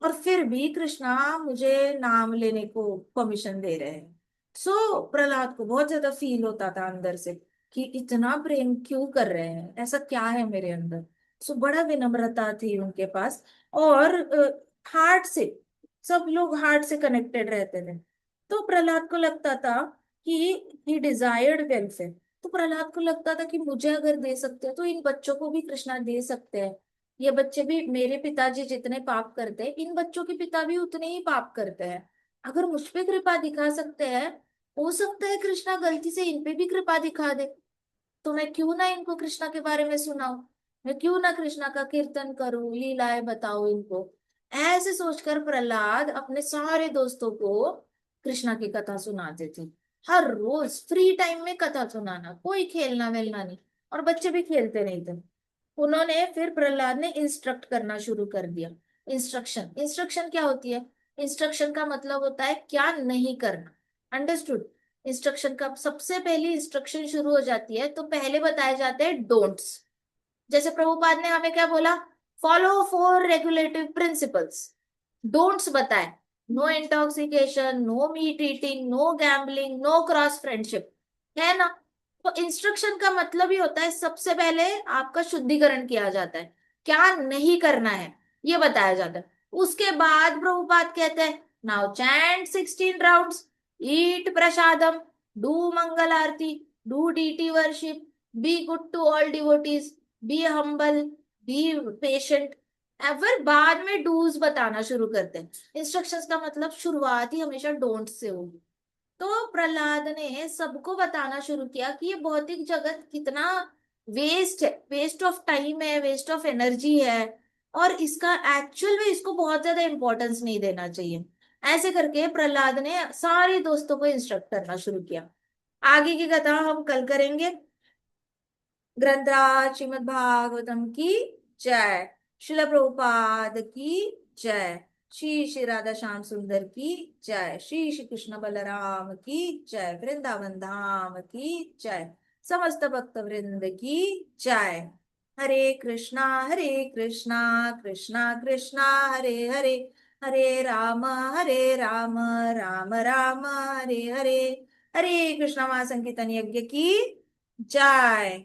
और फिर भी कृष्णा मुझे नाम लेने को परमिशन दे रहे हैं। प्रहलाद को बहुत ज्यादा फील होता था अंदर से कि इतना प्रेम क्यों कर रहे हैं, ऐसा क्या है मेरे अंदर। बड़ा विनम्रता थी उनके पास। और हार्ट से, सब लोग हार्ट से कनेक्टेड रहते थे। तो प्रहलाद को लगता था कि ही डिजायर्ड वेलफेयर। तो प्रहलाद को लगता था कि मुझे अगर दे सकते हैं तो इन बच्चों को भी कृष्णा दे सकते हैं। ये बच्चे भी, मेरे पिताजी जितने पाप करते हैं इन बच्चों के पिता भी उतने ही पाप करते हैं। अगर मुझ पे कृपा दिखा सकते हैं, हो सकता है कृष्णा गलती से इन पे भी कृपा दिखा दे। तो मैं क्यों ना इनको कृष्णा के बारे में सुनाऊं, मैं क्यों ना कृष्णा का कीर्तन करूं, लीलाएं बताऊं इनको। ऐसे सोचकर प्रहलाद अपने सारे दोस्तों को कृष्णा की कथा सुनाते थे। हर रोज फ्री टाइम में कथा सुनाना, कोई खेलना वेलना नहीं। और बच्चे भी खेलते नहीं थे। उन्होंने फिर प्रहलाद ने इंस्ट्रक्ट करना शुरू कर दिया। इंस्ट्रक्शन, इंस्ट्रक्शन क्या होती है? इंस्ट्रक्शन का मतलब होता है क्या नहीं करना। अंडरस्टूड? इंस्ट्रक्शन का सबसे पहली इंस्ट्रक्शन शुरू हो जाती है तो पहले बताए जाते हैं डोंट्स। जैसे प्रभुपाद ने हमें क्या बोला? Follow 4 regulative principles. डोंट्स बताए, no intoxication, no meat eating, no gambling, no cross friendship, है ना। तो इंस्ट्रक्शन का मतलब ही होता है सबसे पहले आपका शुद्धिकरण किया जाता है, क्या नहीं करना है ये बताया जाता है। उसके बाद प्रभुपाद कहते हैं now chant 16 rounds, eat prasadam, do mangal aarti, do deity worship, be good to all devotees, be humble, be patient. Ever बाद में डूज बताना शुरू करते हैं। इंस्ट्रक्शंस का मतलब शुरुआत ही हमेशा डोंट से होगी। तो प्रहलाद ने सबको बताना शुरू किया कि ये भौतिक जगत कितना वेस्ट है, वेस्ट ऑफ टाइम है, वेस्ट ऑफ एनर्जी है, और इसका एक्चुअल में इसको बहुत ज्यादा इंपॉर्टेंस नहीं देना चाहिए। ऐसे करके प्रहलाद ने सारे दोस्तों को इंस्ट्रक्ट करना शुरू किया। आगे की कथा हम कल करेंगे। ग्रंथराज श्रीमद् भागवतम की जय। शिल प्रभुपाद की जय। श्री श्री राधा श्याम सुंदर की जय। श्री श्री कृष्ण बलराम की जय। वृंदावन धाम की जय। समस्त भक्त वृंद की जय। हरे कृष्णा कृष्णा कृष्णा हरे हरे, हरे राम राम राम हरे हरे। हरे कृष्णा महासंकीर्तन यज्ञ की जय।